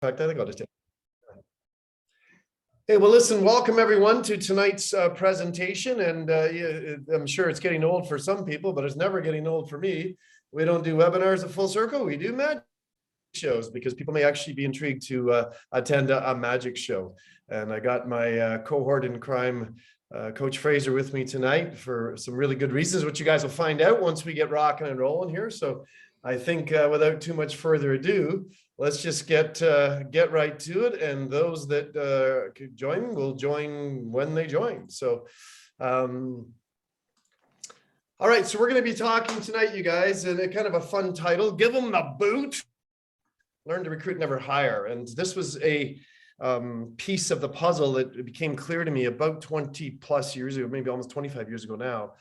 In fact, I think I'll just. Hey, well, listen, welcome everyone to tonight's presentation. And I'm sure it's getting old for some people, but it's never getting old for me. We don't do webinars at Full Circle. We do magic shows because people may actually be intrigued to attend a magic show. And I got my cohort in crime, Coach Fraser, with me tonight for some really good reasons, which you guys will find out once we get rocking and rolling here. So I think without too much further ado, let's just get right to it. And those that could join will join when they join. So, all right. So we're going to be talking tonight, you guys, and a kind of a fun title, Give Them the Boot. Learn to Recruit, Never Hire. And this was a piece of the puzzle that became clear to me about 20 plus years ago, maybe almost 25 years ago now,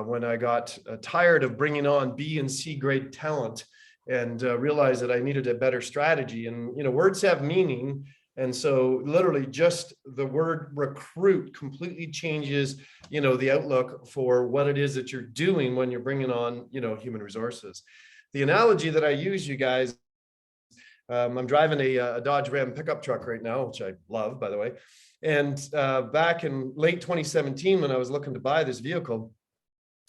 when I got tired of bringing on B and C grade talent and realized that I needed a better strategy. And, you know, words have meaning. And so literally just the word recruit completely changes, you know, the outlook for what it is that you're doing when you're bringing on, you know, human resources. The analogy that I use, you guys, I'm driving a Dodge Ram pickup truck right now, which I love, by the way. And back in late 2017, when I was looking to buy this vehicle,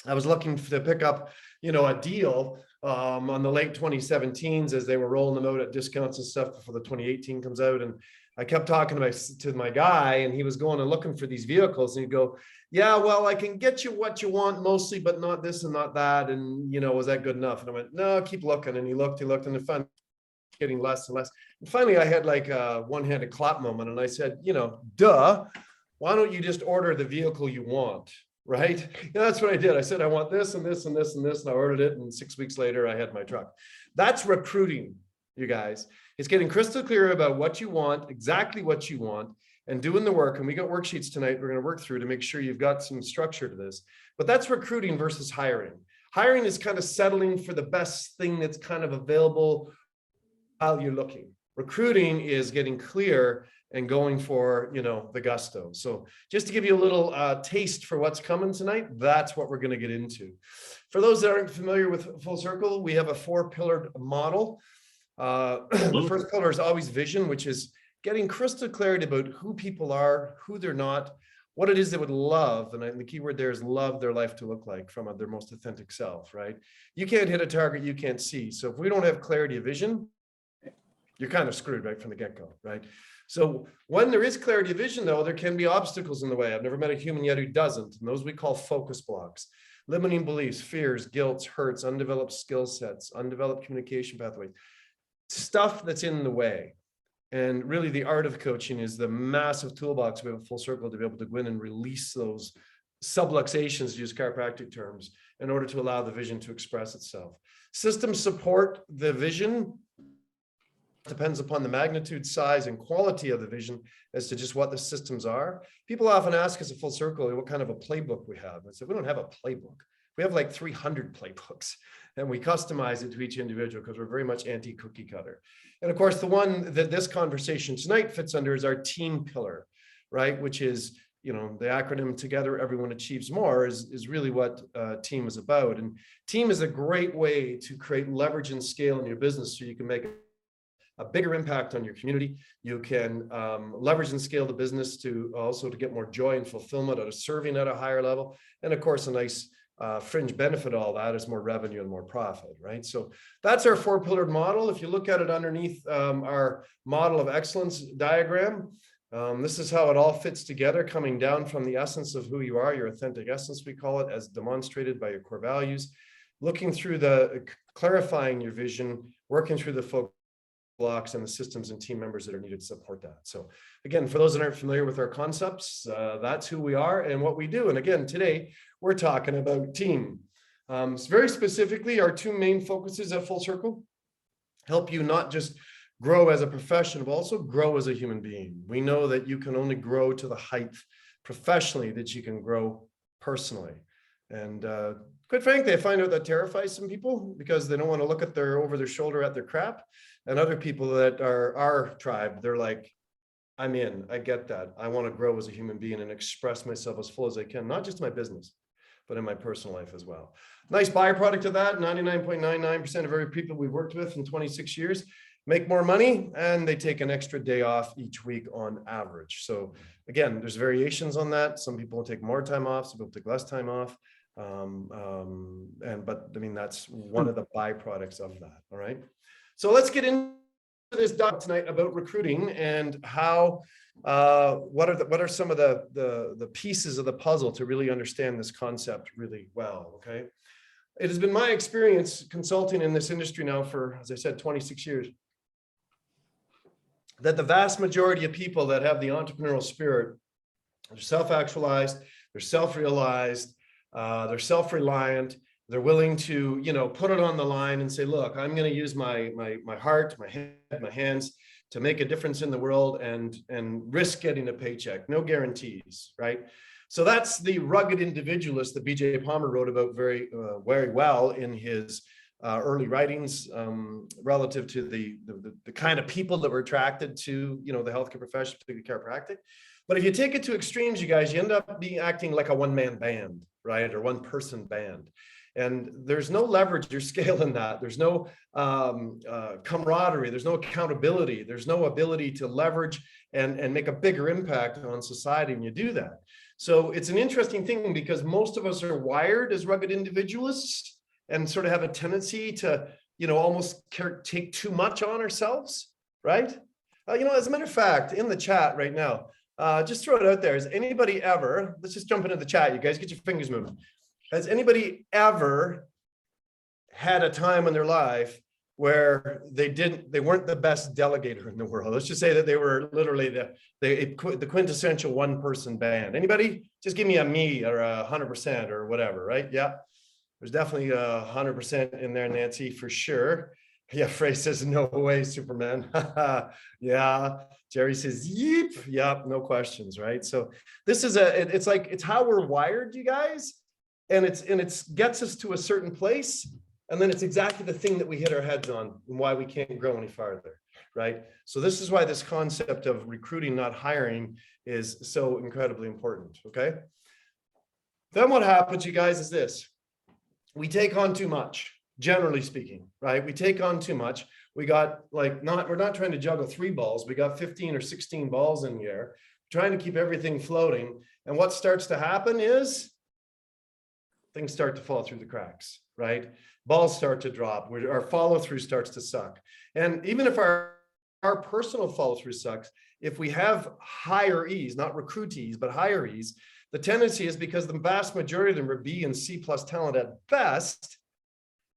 I was looking to pick up, you know, a deal on the late 2017s as they were rolling them out at discounts and stuff before the 2018 comes out. And I kept talking to my guy, and he was going and looking for these vehicles, and he'd go, yeah, well, I can get you what you want mostly, but not this and not that. And, you know, was that good enough? And I went, no, keep looking. And he looked, and then finally getting less and less. And finally I had like a one-handed clap moment. And I said, you know, duh, why don't you just order the vehicle you want? Right? And that's what I did. I said, I want this and this and this and this. And I ordered it. And 6 weeks later, I had my truck. That's recruiting, you guys. It's getting crystal clear about what you want, exactly what you want, and doing the work. And we got worksheets tonight we're going to work through to make sure you've got some structure to this. But that's recruiting versus hiring. Hiring is kind of settling for the best thing that's kind of available while you're looking. Recruiting is getting clear and going for, you know, the gusto. So just to give you a little taste for what's coming tonight, that's what we're going to get into. For those that aren't familiar with Full Circle, we have a 4-pillared model. The first pillar is always vision, which is getting crystal clarity about who people are, who they're not, what it is they would love. And the key word there is love their life to look like from their most authentic self, right? You can't hit a target you can't see. So if we don't have clarity of vision, you're kind of screwed right from the get-go, right? So when there is clarity of vision, though, there can be obstacles in the way. I've never met a human yet who doesn't. And those we call focus blocks, limiting beliefs, fears, guilt, hurts, undeveloped skill sets, undeveloped communication pathways, stuff that's in the way. And really the art of coaching is the massive toolbox we have at Full Circle to be able to go in and release those subluxations, to use chiropractic terms, in order to allow the vision to express itself. Systems support the vision. Depends upon the magnitude, size, and quality of the vision as to just what the systems are. People often ask us at Full Circle what kind of a playbook we have. I said, we don't have a playbook. We have like 300 playbooks, and we customize it to each individual because we're very much anti-cookie cutter. And of course, the one that this conversation tonight fits under is our team pillar, right? Which is, you know, the acronym Together Everyone Achieves More is really what team is about. And team is a great way to create leverage and scale in your business so you can make a bigger impact on your community. You can leverage and scale the business to also to get more joy and fulfillment out of serving at a higher level. And of course, a nice fringe benefit of all that is more revenue and more profit, right? So that's our 4-pillared model. If you look at it underneath our model of excellence diagram, this is how it all fits together, coming down from the essence of who you are, your authentic essence, we call it, as demonstrated by your core values, looking through clarifying your vision, working through the focus blocks and the systems and team members that are needed to support that. So again, for those that aren't familiar with our concepts, that's who we are and what we do. And again, today we're talking about team. Very specifically, our 2 main focuses at Full Circle help you not just grow as a professional, but also grow as a human being. We know that you can only grow to the height professionally that you can grow personally. And quite frankly, I find out that terrifies some people because they don't want to look at over their shoulder at their crap. And other people that are our tribe, they're like, I'm in, I get that. I want to grow as a human being and express myself as full as I can, not just in my business, but in my personal life as well. Nice byproduct of that, 99.99% of every people we've worked with in 26 years make more money, and they take an extra day off each week on average. So again, there's variations on that. Some people take more time off, some people take less time off. But I mean, that's one of the byproducts of that. All right. So let's get into this talk tonight about recruiting and how, what are some of the pieces of the puzzle to really understand this concept really well. Okay. It has been my experience consulting in this industry now for, as I said, 26 years, that the vast majority of people that have the entrepreneurial spirit are self-actualized, they're self-realized, they're self-reliant, they're willing to, put it on the line and say, look, I'm going to use my heart, my head, my hands to make a difference in the world and risk getting a paycheck. No guarantees, right? So that's the rugged individualist that B.J. Palmer wrote about very well in his early writings relative to the kind of people that were attracted to, the healthcare profession, particularly chiropractic. But if you take it to extremes, you guys, you end up acting like a one-man band, right? Or one-person band. And there's no leverage or scale in that. There's no camaraderie. There's no accountability. There's no ability to leverage and make a bigger impact on society when you do that. So it's an interesting thing because most of us are wired as rugged individualists and sort of have a tendency to, almost take too much on ourselves, right? As a matter of fact, in the chat right now, just throw it out there. Has anybody ever, let's just jump into the chat, you guys, get your fingers moving. Has anybody ever had a time in their life where they weren't the best delegator in the world? Let's just say that they were literally the quintessential one-person band. Anybody? Just give me a me or 100% or whatever, right? Yeah, there's definitely 100% in there, Nancy, for sure. Yeah, Frey says, no way, Superman. Yeah, Jerry says, yeep. Yep, no questions, right? So this is it's how we're wired, you guys. And it gets us to a certain place. And then it's exactly the thing that we hit our heads on and why we can't grow any farther, right? So this is why this concept of recruiting, not hiring, is so incredibly important, okay? Then what happens, you guys, is this. We take on too much, generally speaking, right? We take on too much. We got we're not trying to juggle 3 balls. We got 15 or 16 balls in the air, trying to keep everything floating. And what starts to happen is things start to fall through the cracks, right? Balls start to drop. Our follow-through starts to suck. And even if our personal follow-through sucks, if we have higher E's, not recruitees, but higher E's, the tendency is because the vast majority of them are B and C plus talent at best,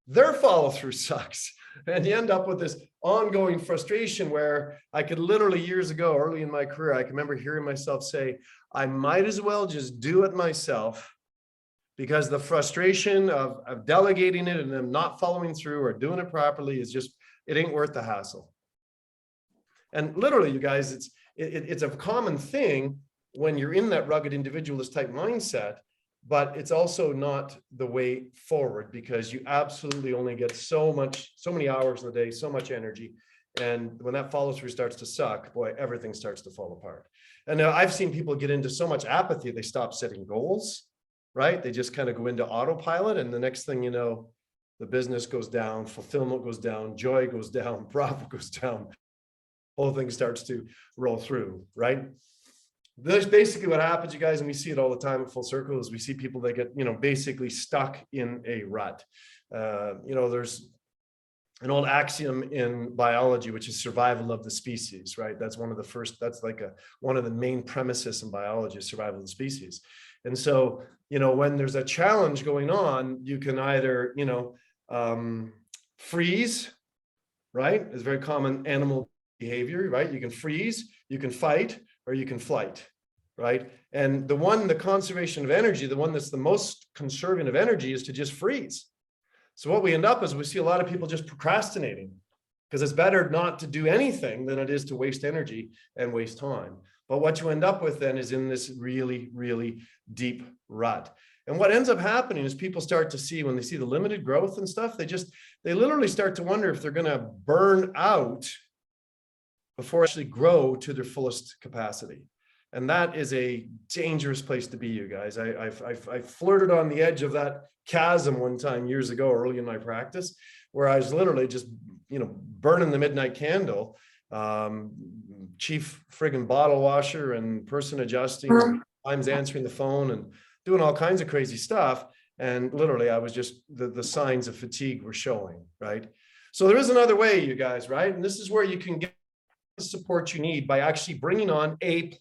their follow-through sucks. And you end up with this ongoing frustration where I could literally years ago, early in my career, I can remember hearing myself say, I might as well just do it myself, because the frustration of delegating it and them not following through or doing it properly is just, it ain't worth the hassle. And literally, you guys, it's a common thing when you're in that rugged individualist type mindset, but it's also not the way forward because you absolutely only get so many hours in the day, so much energy. And when that follow through starts to suck, boy, everything starts to fall apart. And now I've seen people get into so much apathy, they stop setting goals. Right? They just kind of go into autopilot. And the next thing you know, the business goes down, fulfillment goes down, joy goes down, profit goes down, whole thing starts to roll through, right? That's basically what happens, you guys. And we see it all the time at Full Circle is we see people that get, basically stuck in a rut. There's an old axiom in biology, which is survival of the species, right? That's one of the first, that's like one of the main premises in biology is survival of the species. And so, when there's a challenge going on, you can either, freeze, right? It's very common animal behavior, right? You can freeze, you can fight, or you can flight, right? And the conservation of energy, the one that's the most conserving of energy is to just freeze. So what we end up is we see a lot of people just procrastinating because it's better not to do anything than it is to waste energy and waste time. But what you end up with then is in this really, really deep rut. And what ends up happening is people start to see, when they see the limited growth and stuff, they literally start to wonder if they're going to burn out before actually grow to their fullest capacity. And that is a dangerous place to be, you guys. I flirted on the edge of that chasm one time years ago, early in my practice, where I was literally just, burning the midnight candle, chief friggin' bottle washer and person adjusting, times answering the phone and doing all kinds of crazy stuff. And literally I was just, the signs of fatigue were showing, right? So there is another way, you guys, right? And this is where you can get the support you need by actually bringing on A+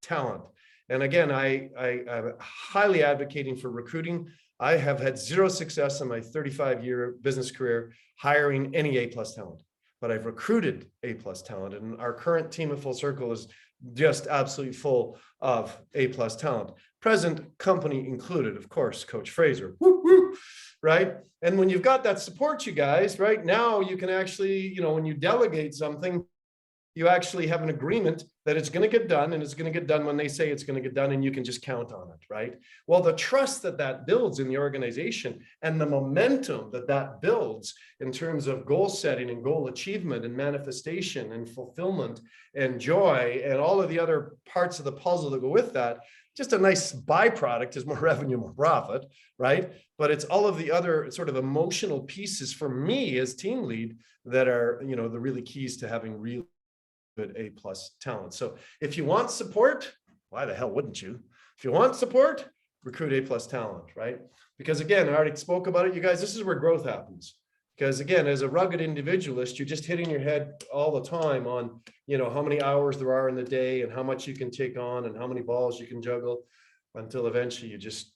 talent. And again, I'm highly advocating for recruiting. I have had zero success in my 35-year business career hiring any A+ talent, but I've recruited A+ talent, and our current team at Full Circle is just absolutely full of A+ talent. Present company included, of course, Coach Fraser, woo, woo, right? And when you've got that support, you guys, right now you can actually, when you delegate something, you actually have an agreement that it's going to get done, and it's going to get done when they say it's going to get done, and you can just count on it, right? Well, the trust that builds in the organization and the momentum that builds in terms of goal setting and goal achievement and manifestation and fulfillment and joy and all of the other parts of the puzzle that go with that, just a nice byproduct is more revenue, more profit, right? But it's all of the other sort of emotional pieces for me as team lead that are, the really keys to having real good A+ talent. So if you want support, why the hell wouldn't you? If you want support, recruit A+ talent, right? Because again, I already spoke about it, you guys, this is where growth happens. Because again, as a rugged individualist, you're just hitting your head all the time on, how many hours there are in the day and how much you can take on and how many balls you can juggle, until eventually you just,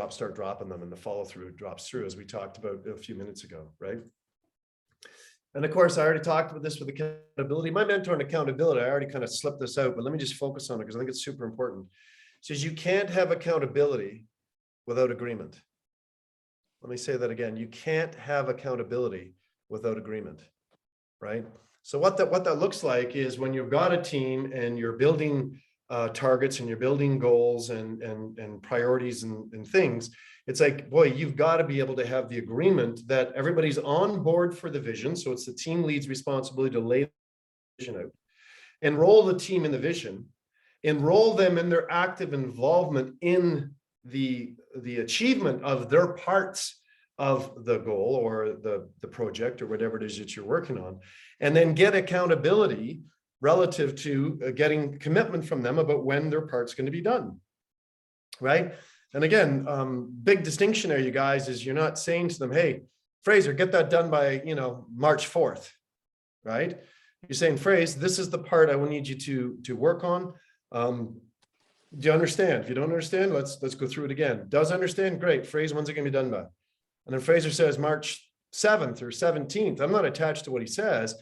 start dropping them, and the follow through drops through, as we talked about a few minutes ago, right? And of course, I already talked about this with accountability. My mentor in accountability, I already kind of slipped this out, but let me just focus on it because I think it's super important. It says you can't have accountability without agreement. Let me say that again. You can't have accountability without agreement, right? So what that looks like is when you've got a team and you're building targets and you're building goals and priorities and things, it's like, boy, you've got to be able to have the agreement that everybody's on board for the vision. So it's the team lead's responsibility to lay the vision out, enroll the team in the vision, enroll them in their active involvement in the achievement of their parts of the goal or the project or whatever it is that you're working on, and then get accountability relative to getting commitment from them about when their part's going to be done, right? And again, big distinction there, you guys, is you're not saying to them, hey, Fraser, get that done by, March 4th, right? You're saying, Fraser, this is the part I will need you to work on. Do you understand? If you don't understand, let's go through it again. Does understand? Great. Fraser, when's it going to be done by? And then Fraser says March 7th or 17th. I'm not attached to what he says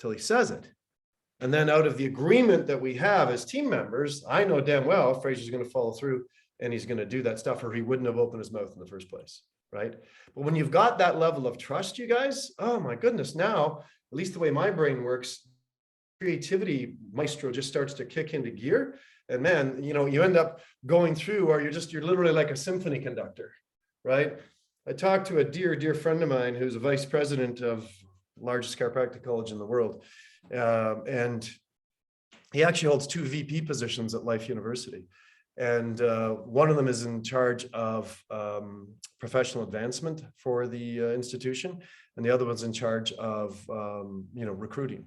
till he says it. And then out of the agreement that we have as team members, I know damn well Fraser's going to follow through and he's going to do that stuff, or he wouldn't have opened his mouth in the first place, right? But when you've got that level of trust, you guys, oh my goodness, now, at least the way my brain works, creativity maestro just starts to kick into gear. And man, you end up going through, or you're literally like a symphony conductor, right? I talked to a dear friend of mine who's a vice president of the largest chiropractic college in the world. And he actually holds 2 VP positions at Life University. And one of them is in charge of professional advancement for the institution. And the other one's in charge of, recruiting.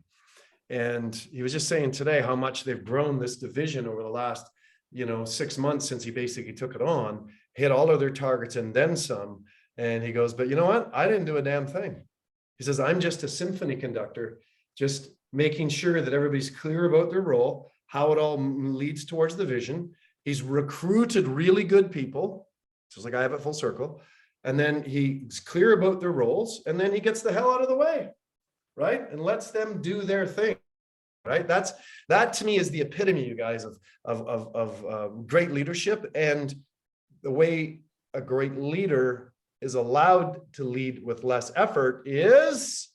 And he was just saying today how much they've grown this division over the last, 6 months since he basically took it on, hit all of their targets and then some. And he goes, but you know what? I didn't do a damn thing. He says, I'm just a symphony conductor, just making sure that everybody's clear about their role, how it all leads towards the vision. He's recruited really good people, just like I have at Full Circle. And then he's clear about their roles, and then he gets the hell out of the way, right? And lets them do their thing, right? That to me is the epitome, you guys, of great leadership. And the way a great leader is allowed to lead with less effort is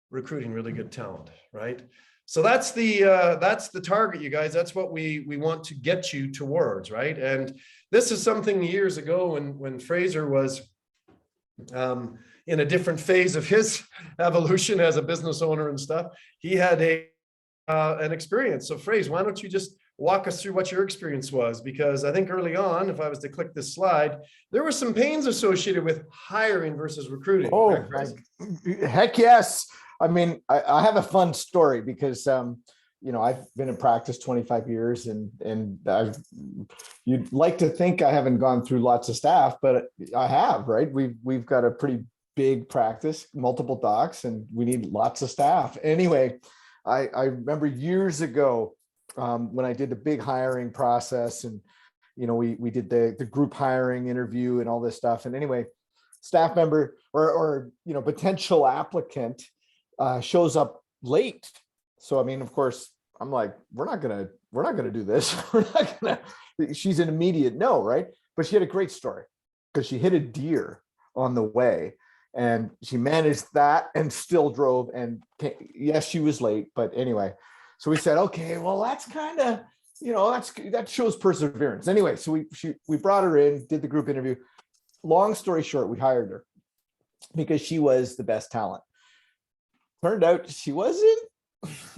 recruiting really good talent, right? So that's the target, you guys. That's what we want to get you towards, right? And this is something years ago when Fraser was in a different phase of his evolution as a business owner and stuff. He had an experience. So Fraser, why don't you just walk us through what your experience was, because I think early on, if I was to click this slide, there were some pains associated with hiring versus recruiting. Oh, heck yes. I mean, I have a fun story because, you know, I've been in practice 25 years and you'd like to think I haven't gone through lots of staff, but I have, right? We've got a pretty big practice, multiple docs, and we need lots of staff. Anyway, I remember years ago when I did the big hiring process, and you know, we did the group hiring interview and all this stuff. And anyway, staff member or you know, potential applicant shows up late. So I mean, of course, I'm like, we're not gonna do this. She's an immediate no, right? But she had a great story because she hit a deer on the way. And she managed that and still drove. And yes, she was late, but anyway, so we said, okay, well, that's kind of, you know, that shows perseverance. Anyway, so we brought her in, did the group interview. Long story short, we hired her because she was the best talent. Turned out she wasn't.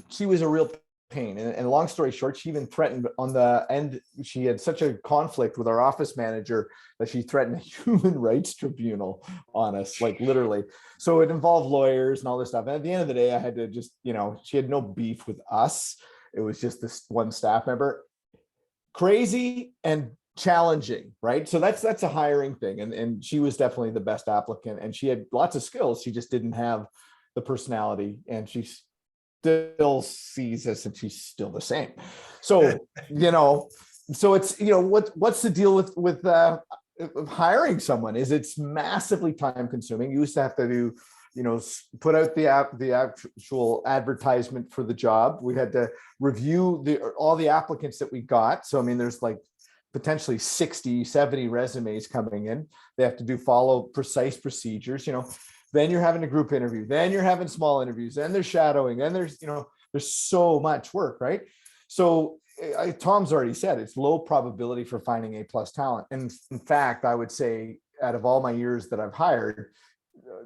She was a real pain. And long story short, she even threatened on the end. She had such a conflict with our office manager that she threatened a human rights tribunal on us, like literally. So it involved lawyers and all this stuff. And at the end of the day, I had to just, you know, she had no beef with us. It was just this one staff member. Crazy and challenging, right? So that's a hiring thing. And she was definitely the best applicant, and she had lots of skills. She just didn't have the personality, and she's still sees us and she's still the same. So, you know, so it's, you know, what's the deal with hiring someone is it's massively time consuming. You used to have to do, you know, put out the actual advertisement for the job. We had to review all the applicants that we got. So, I mean, there's like potentially 60, 70 resumes coming in. They have to follow precise procedures, you know. Then you're having a group interview, then you're having small interviews, then there's shadowing, then there's, you know, there's so much work, right? So Tom's already said it's low probability for finding A+ talent. And in fact, I would say out of all my years that I've hired,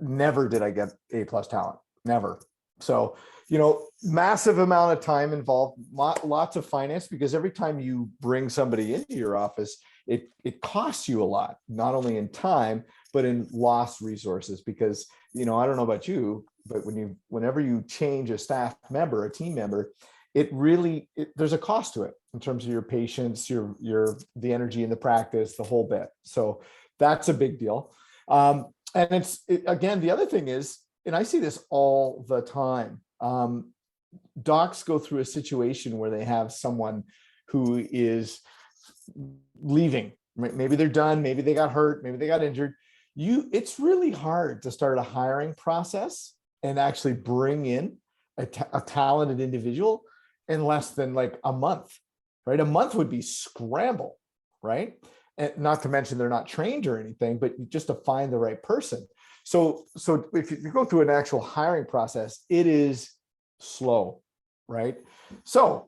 never did I get A+ talent, never. So, you know, massive amount of time involved, lots of finance, because every time you bring somebody into your office, it costs you a lot, not only in time, but in lost resources. Because, you know, I don't know about you, but whenever you change a staff member, a team member, there's a cost to it in terms of your patience, the energy in the practice, the whole bit. So that's a big deal. And again, the other thing is, and I see this all the time, docs go through a situation where they have someone who is leaving. Maybe they're done, maybe they got hurt, maybe they got injured. It's really hard to start a hiring process and actually bring in a talented individual in less than like a month, right? A month would be scramble, right? And not to mention they're not trained or anything, but just to find the right person. So if you go through an actual hiring process, it is slow, right? So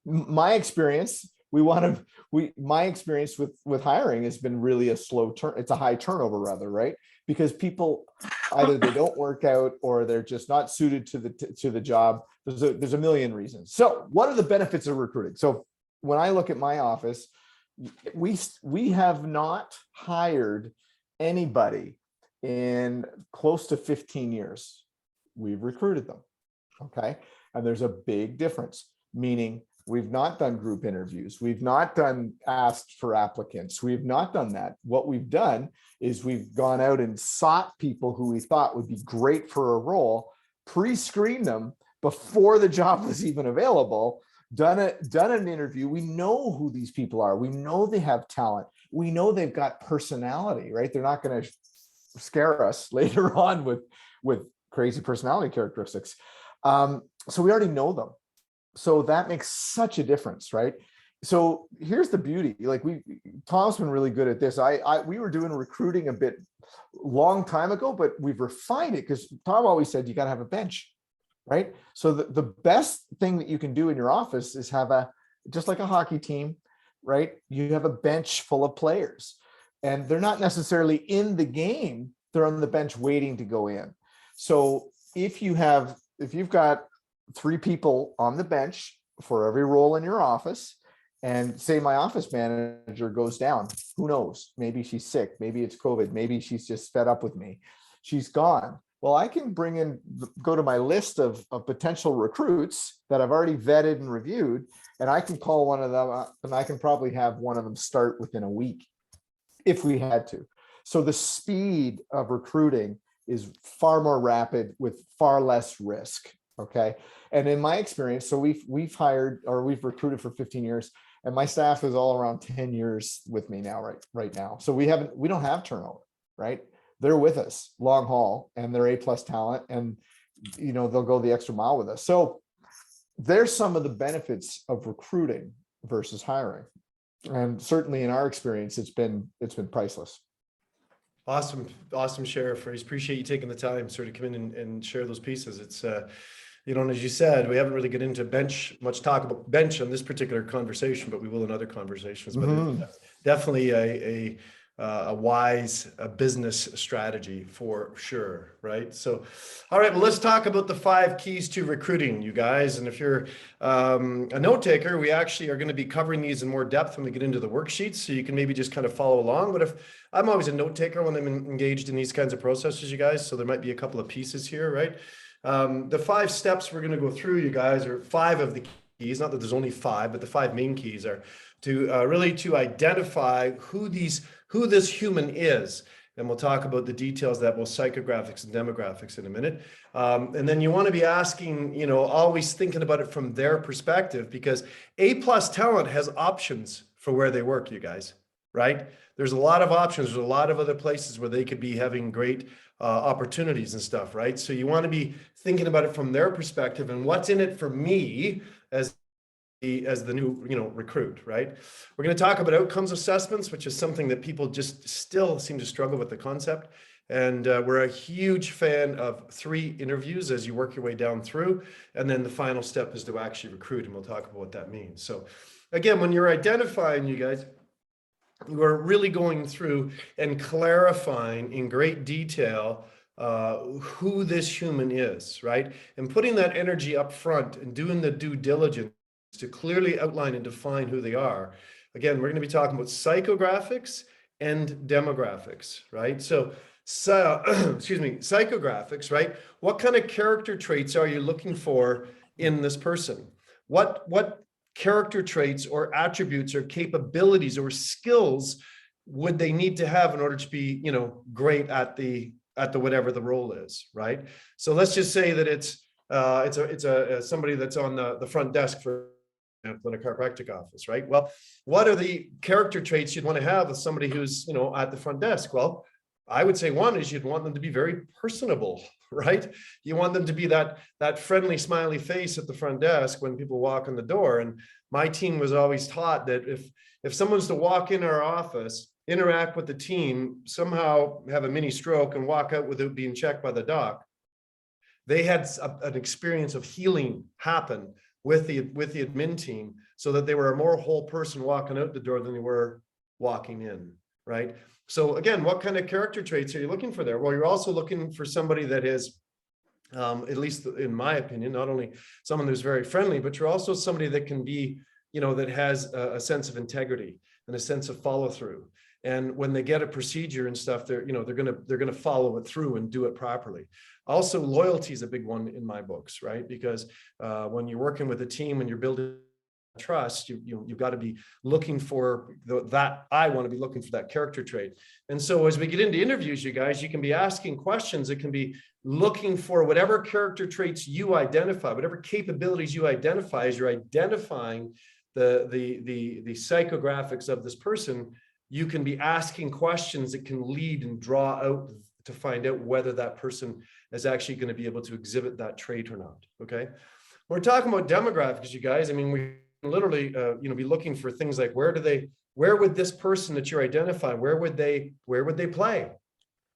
my experience with hiring has been really a slow turn. It's a high turnover rather, right? Because people either they don't work out or they're just not suited to the job. There's a million reasons. So what are the benefits of recruiting? So when I look at my office, we have not hired anybody in close to 15 years. We've recruited them. Okay. And there's a big difference, meaning we've not done group interviews. We've not asked for applicants. We've not done that. What we've done is we've gone out and sought people who we thought would be great for a role, pre-screened them before the job was even available, done an interview. We know who these people are. We know they have talent. We know they've got personality, right? They're not going to scare us later on with crazy personality characteristics. So we already know them. So that makes such a difference, right? So here's the beauty. Like Tom's been really good at this. We were doing recruiting a bit long time ago, but we've refined it because Tom always said you got to have a bench, right? So the best thing that you can do in your office is have just like a hockey team, right? You have a bench full of players, and they're not necessarily in the game. They're on the bench waiting to go in. So if you've got 3 people on the bench for every role in your office, And say my office manager goes down, who knows? Maybe she's sick, maybe it's COVID, maybe she's just fed up with me. She's gone. Well, I can go to my list of potential recruits that I've already vetted and reviewed, and I can call one of them up, and I can probably have one of them start within a week if we had to. So the speed of recruiting is far more rapid with far less risk. Okay. And in my experience, so we've hired, or we've recruited for 15 years, and my staff is all around 10 years with me now, right now. So we don't have turnover, right? They're with us long haul, and they're A+ talent, and they'll go the extra mile with us. So there's some of the benefits of recruiting versus hiring. And certainly in our experience, it's been priceless. Awesome share, Fraser. Appreciate you taking the time sort of come in and share those pieces. It's and as you said, we haven't really get into much talk about bench on this particular conversation, but we will in other conversations. But definitely a wise business strategy for sure, right? So, all right, well, let's talk about the 5 keys to recruiting, you guys. And if you're a note taker, we actually are going to be covering these in more depth when we get into the worksheets, so you can maybe just kind of follow along. But if I'm always a note taker when I'm engaged in these kinds of processes, you guys, so there might be a couple of pieces here, right? The 5 steps we're going to go through, you guys, are 5 of the keys. Not that there's only 5, but the 5 main keys are to really to identify who this human is. And we'll talk about the details of that, both psychographics and demographics, in a minute. And then you want to be asking, always thinking about it from their perspective, because A+ talent has options for where they work, you guys, right? There's a lot of options. There's a lot of other places where they could be having great opportunities and stuff, right? So you want to be thinking about it from their perspective, and what's in it for me as the new recruit, right? We're going to talk about outcomes assessments, which is something that people just still seem to struggle with the concept. And we're a huge fan of 3 interviews as you work your way down through. And then the final step is to actually recruit, and we'll talk about what that means. So again, when you're identifying, you guys, you are really going through and clarifying in great detail who this human is, right? And putting that energy up front and doing the due diligence to clearly outline and define who they are. Again, we're going to be talking about psychographics and demographics, right? So psychographics, right? What kind of character traits are you looking for in this person? What character traits or attributes or capabilities or skills would they need to have in order to be, great at the whatever the role is, right? So let's just say that it's somebody that's on the front desk for in a chiropractic office, right? Well, what are the character traits you'd want to have with somebody who's, at the front desk? Well, I would say one is you'd want them to be very personable, right? You want them to be that friendly, smiley face at the front desk when people walk in the door. And my team was always taught that if someone's to walk in our office, interact with the team, somehow have a mini stroke and walk out without being checked by the doc, they had an experience of healing happen with the admin team, so that they were a more whole person walking out the door than they were walking in, right? So again, what kind of character traits are you looking for there? Well, you're also looking for somebody that is, at least in my opinion, not only someone who's very friendly, but you're also somebody that can be, that has a sense of integrity and a sense of follow through. And when they get a procedure and stuff, they're gonna follow it through and do it properly. Also, loyalty is a big one in my books, right? Because when you're working with a team and you're building trust, you've got to be looking for I want to be looking for that character trait. And so as we get into interviews, you guys, you can be asking questions. It can be looking for whatever character traits you identify, whatever capabilities you identify as you're identifying the psychographics of this person. You can be asking questions that can lead and draw out to find out whether that person is actually going to be able to exhibit that trait or not. Okay. We're talking about demographics, you guys. I mean, we literally, be looking for things like where would this person that you're identifying, where would they play,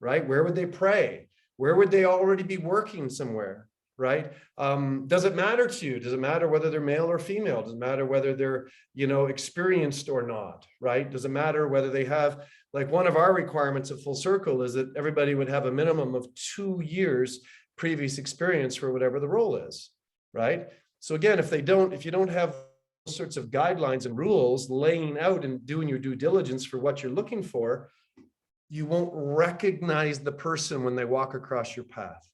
right? Where would they pray? Where would they already be working somewhere? Right? Does it matter to you? Does it matter whether they're male or female? Does it matter whether they're, experienced or not? Right? Does it matter whether they have, like, one of our requirements at Full Circle is that everybody would have a minimum of 2 years previous experience for whatever the role is, right? So again, if you don't have sorts of guidelines and rules, laying out and doing your due diligence for what you're looking for, you won't recognize the person when they walk across your path.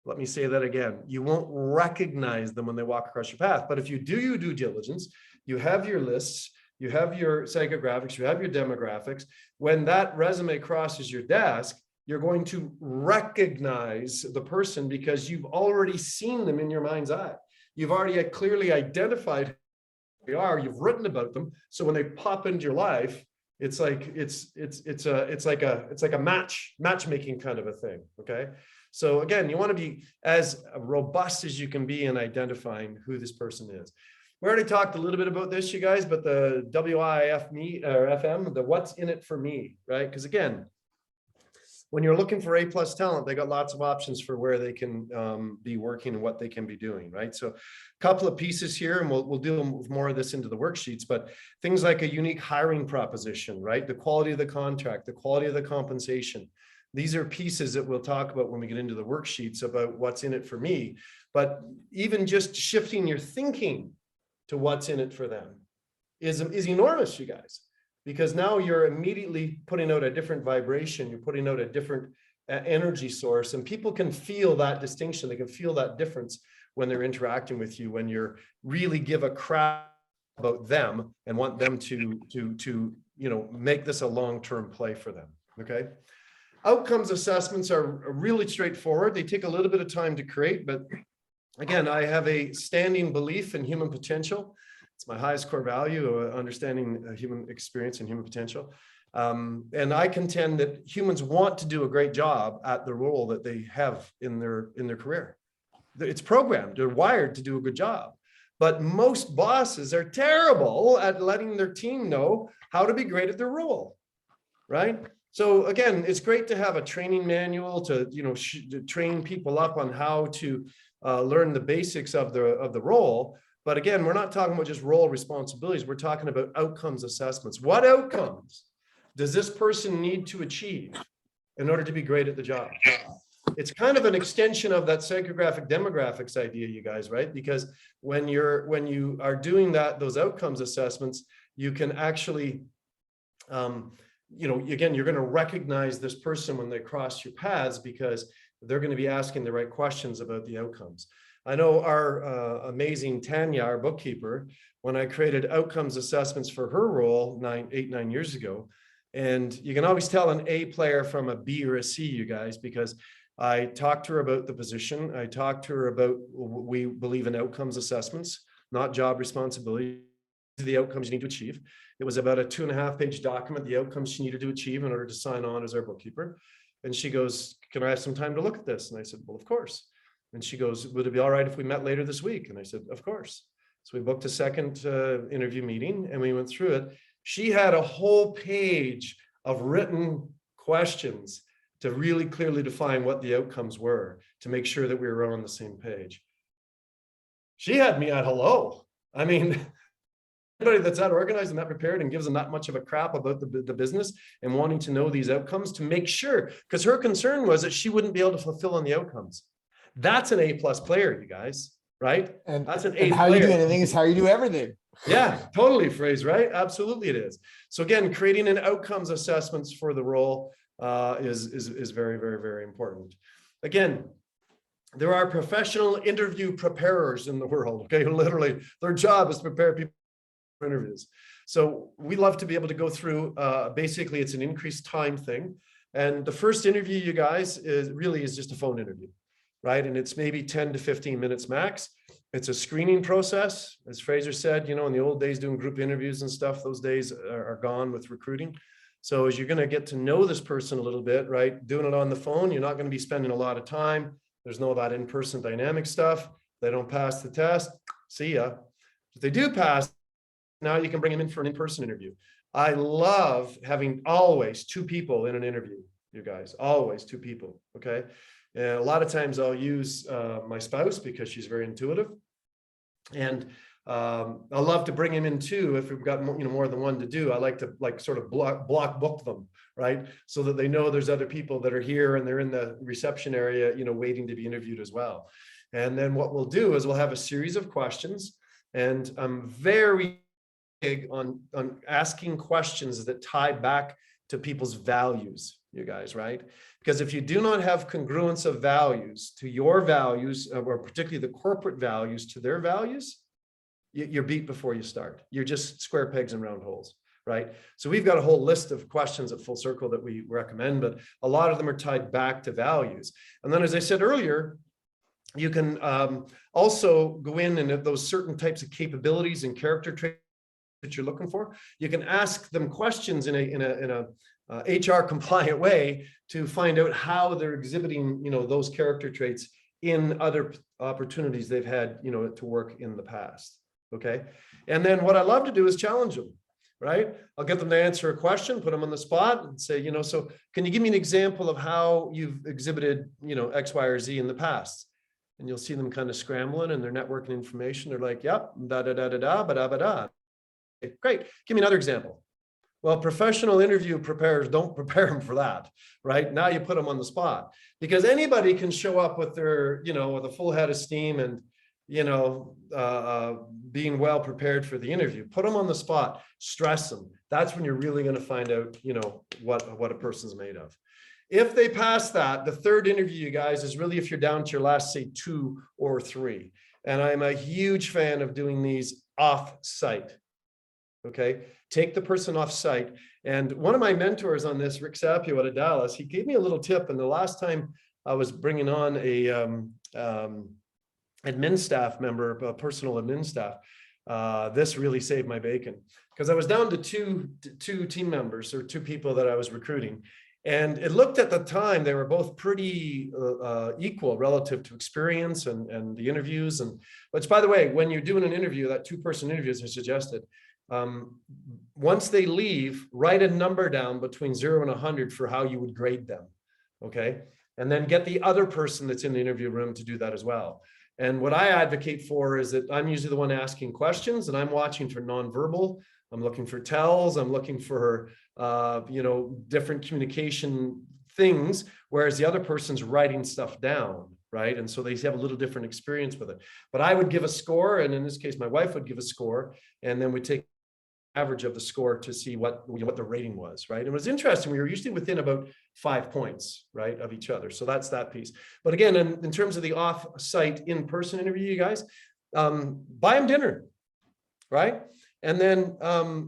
Let me say that again. You won't recognize them when they walk across your path. But if you do your due diligence, you have your lists, you have your psychographics, you have your demographics. When that resume crosses your desk, you're going to recognize the person because you've already seen them in your mind's eye. You've already clearly identified who they are. You've written about them. So when they pop into your life, it's like a matchmaking kind of a thing. Okay. So again, you want to be as robust as you can be in identifying who this person is. We already talked a little bit about this, you guys, but the WIIFM, the what's in it for me, right? Because again, when you're looking for A+ talent, they got lots of options for where they can be working and what they can be doing, right? So a couple of pieces here, and we'll deal with more of this into the worksheets, but things like a unique hiring proposition, right? The quality of the contract, the quality of the compensation. These are pieces that we'll talk about when we get into the worksheets about what's in it for me. But even just shifting your thinking to what's in it for them is enormous, you guys. Because now you're immediately putting out a different vibration, you're putting out a different energy source, and people can feel that distinction, they can feel that difference when they're interacting with you, when you're really give a crap about them and want them to make this a long-term play for them, okay? Outcomes assessments are really straightforward. They take a little bit of time to create, but again, I have a standing belief in human potential. It's my highest core value, understanding human experience and human potential. And I contend that humans want to do a great job at the role that they have in their career. It's programmed, they're wired to do a good job. But most bosses are terrible at letting their team know how to be great at their role, right? So again, it's great to have a training manual to train people up on how to learn the basics of the role. But again, we're not talking about just role responsibilities. We're talking about outcomes assessments. What outcomes does this person need to achieve in order to be great at the job? It's kind of an extension of that psychographic demographics idea, you guys, right? Because when you are doing those outcomes assessments, you can actually, again, you're going to recognize this person when they cross your paths because they're going to be asking the right questions about the outcomes. I know our amazing Tanya, our bookkeeper, when I created outcomes assessments for her role 9 years ago, and you can always tell an A player from a B or a C, you guys, because I talked to her about the position. I talked to her about, we believe in outcomes assessments, not job responsibility, the outcomes you need to achieve. It was about a 2.5-page document, the outcomes she needed to achieve in order to sign on as our bookkeeper. And she goes, "Can I have some time to look at this?" And I said, "Well, of course." And she goes, "Would it be all right if we met later this week?" And I said, "Of course." So we booked a second interview meeting and we went through it. She had a whole page of written questions to really clearly define what the outcomes were, to make sure that we were on the same page. She had me at hello. I mean, anybody that's that organized and that prepared and gives them that much of a crap about the business and wanting to know these outcomes to make sure, because her concern was that she wouldn't be able to fulfill on the outcomes. That's an A+ player, you guys, right? And that's an A and how player. you do anything is how you do everything. Yeah, totally, phrase, right? Absolutely it is. So again, creating an outcomes assessments for the role is very, very, very important. Again, there are professional interview preparers in the world, okay? Literally, their job is to prepare people for interviews. So we love to be able to go through, basically it's an increased time thing. And the first interview, you guys, is just a phone interview, right? And it's maybe 10 to 15 minutes max. It's a screening process. As Fraser said, in the old days doing group interviews and stuff, those days are gone with recruiting. So as you're going to get to know this person a little bit, right? Doing it on the phone, you're not going to be spending a lot of time. There's no that in-person dynamic stuff. They don't pass the test. See ya. If they do pass, now you can bring them in for an in-person interview. I love having always 2 people in an interview, you guys, always 2 people. Okay. And a lot of times I'll use my spouse because she's very intuitive. And I love to bring him in too. If we've got more than one to do, I like to sort of block book them, right? So that they know there's other people that are here and they're in the reception area, waiting to be interviewed as well. And then what we'll do is we'll have a series of questions. And I'm very big on asking questions that tie back to people's values, you guys, right? Because if you do not have congruence of values to your values, or particularly the corporate values to their values, you're beat before you start. You're just square pegs and round holes, right? So we've got a whole list of questions at Full Circle that we recommend, but a lot of them are tied back to values. And then, as I said earlier, you can also go in and at those certain types of capabilities and character traits that you're looking for, you can ask them questions in a HR compliant way to find out how they're exhibiting, those character traits in other opportunities they've had, to work in the past. Okay. And then what I love to do is challenge them, right? I'll get them to answer a question, put them on the spot and say, so can you give me an example of how you've exhibited, X, Y, or Z in the past? And you'll see them kind of scrambling and they're networking information. They're like, yep, da da da da da ba da ba da. Great. Give me another example. Well, professional interview preparers don't prepare them for that, right? Now you put them on the spot because anybody can show up with their, with a full head of steam and, being well prepared for the interview. Put them on the spot, stress them. That's when you're really going to find out, what a person's made of. If they pass that, the third interview, you guys, is really if you're down to your last, say, 2 or 3. And I'm a huge fan of doing these off-site. Okay, take the person off site. And one of my mentors on this, Rick Sapio out of Dallas, he gave me a little tip. And the last time I was bringing on a admin staff member, a personal admin staff, this really saved my bacon because I was down to two team members or 2 people that I was recruiting. And it looked at the time, they were both pretty equal relative to experience and the interviews. And which, by the way, when you're doing an interview, that 2-person interview, as I suggested, once they leave, write a number down between 0 and 100 for how you would grade them. Okay. And then get the other person that's in the interview room to do that as well. And what I advocate for is that I'm usually the one asking questions and I'm watching for nonverbal. I'm looking for tells. I'm looking for, different communication things, whereas the other person's writing stuff down. Right. And so they have a little different experience with it. But I would give a score. And in this case, my wife would give a score. And then we take average of the score to see what the rating was, right? And it was interesting. We were usually within about 5 points, right, of each other. So that's that piece. But again, in terms of the off-site in-person interview, you guys, buy them dinner, right? And then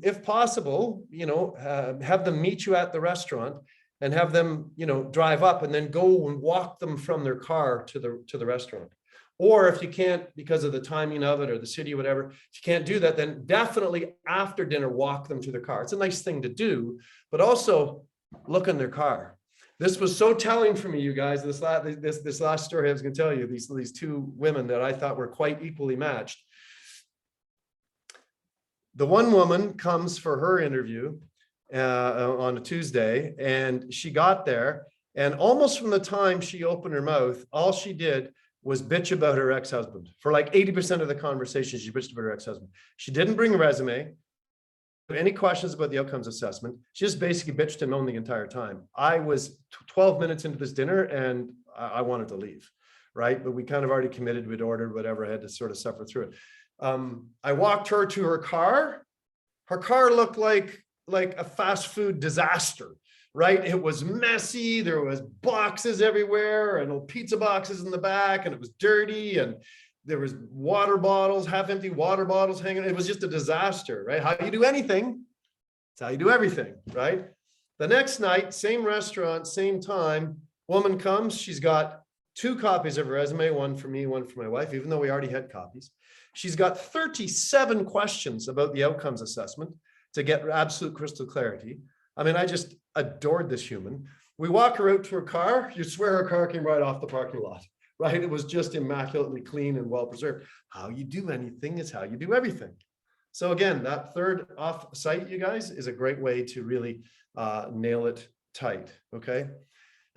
if possible, have them meet you at the restaurant and have them, drive up and then go and walk them from their car to the restaurant. Or if you can't, because of the timing of it or the city or whatever, if you can't do that, then definitely after dinner, walk them to their car. It's a nice thing to do, but also look in their car. This was so telling for me, you guys, this last story I was going to tell you, these 2 women that I thought were quite equally matched. The one woman comes for her interview on a Tuesday, and she got there, and almost from the time she opened her mouth, all she did was bitch about her ex-husband. For like 80% of the conversation, she bitched about her ex-husband. She didn't bring a resume, any questions about the outcomes assessment. She just basically bitched and moaned the entire time. I was 12 minutes into this dinner and I wanted to leave, right? But we kind of already committed, we'd ordered whatever, I had to sort of suffer through it. I walked her to her car. Her car looked like a fast food disaster. Right? It was messy. There was boxes everywhere and old pizza boxes in the back, and it was dirty. And there was water bottles, half empty water bottles hanging. It was just a disaster, right? How you do anything, it's how you do everything, right? The next night, same restaurant, same time, woman comes. She's got 2 copies of her resume, one for me, one for my wife, even though we already had copies. She's got 37 questions about the outcomes assessment to get absolute crystal clarity. I mean, I just adored this human. We walk her out to her car. You swear her car came right off the parking lot, right? It was just immaculately clean and well preserved. How you do anything is how you do everything. So again, that third off-site, you guys, is a great way to really nail it tight, okay?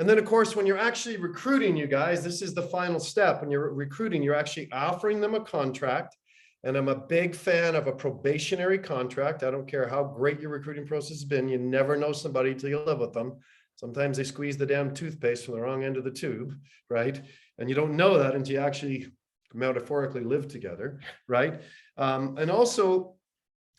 And then, of course, when you're actually recruiting, you guys, this is the final step. When you're recruiting, you're actually offering them a contract. And I'm a big fan of a probationary contract. I don't care how great your recruiting process has been. You never know somebody till you live with them. Sometimes they squeeze the damn toothpaste from the wrong end of the tube, right? And you don't know that until you actually metaphorically live together, right? And also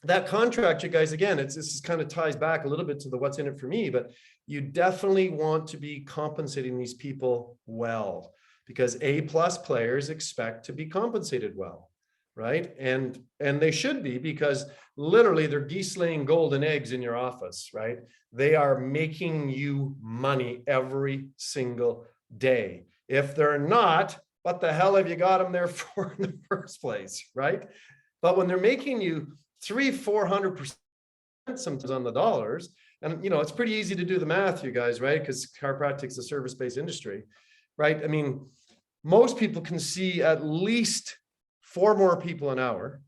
that contract, you guys, again, this kind of ties back a little bit to the what's in it for me, but you definitely want to be compensating these people well, because A+ players expect to be compensated well, right? And they should be, because literally they're geese laying golden eggs in your office, right? They are making you money every single day. If they're not, what the hell have you got them there for in the first place, right? But when they're making you 300-400% sometimes on the dollars, and it's pretty easy to do the math, you guys, right? Because chiropractic is a service-based industry, right? I mean, most people can see at least 4 more people an hour,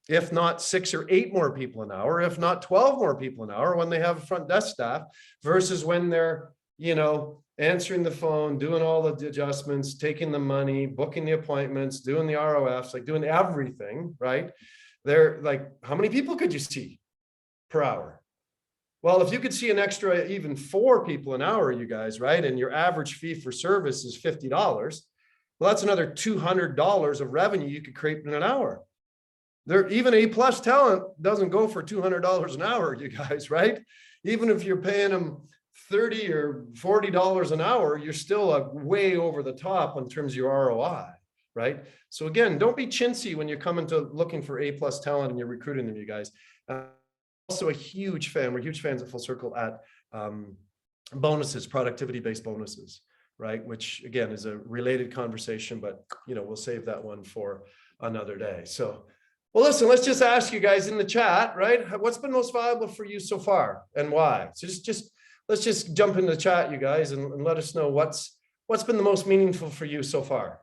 if not 6 or 8 more people an hour, if not 12 more people an hour when they have a front desk staff, versus when they're, answering the phone, doing all the adjustments, taking the money, booking the appointments, doing the ROFs, like doing everything, right? They're like, how many people could you see per hour? Well, if you could see an extra even 4 people an hour, you guys, right? And your average fee for service is $50. Well, that's another $200 of revenue you could create in an hour. Even A+ talent doesn't go for $200 an hour, you guys, right? Even if you're paying them $30 or $40 an hour, you're still way over the top in terms of your ROI, right? So again, don't be chintzy when you're coming to looking for A+ talent and you're recruiting them, you guys. Also a huge fan, we're huge fans at Full Circle at bonuses, productivity-based bonuses, right? Which again is a related conversation, but we'll save that one for another day. So, well, listen, let's just ask you guys in the chat, right? What's been most valuable for you so far and why? So let's just jump into the chat, you guys, and let us know what's been the most meaningful for you so far.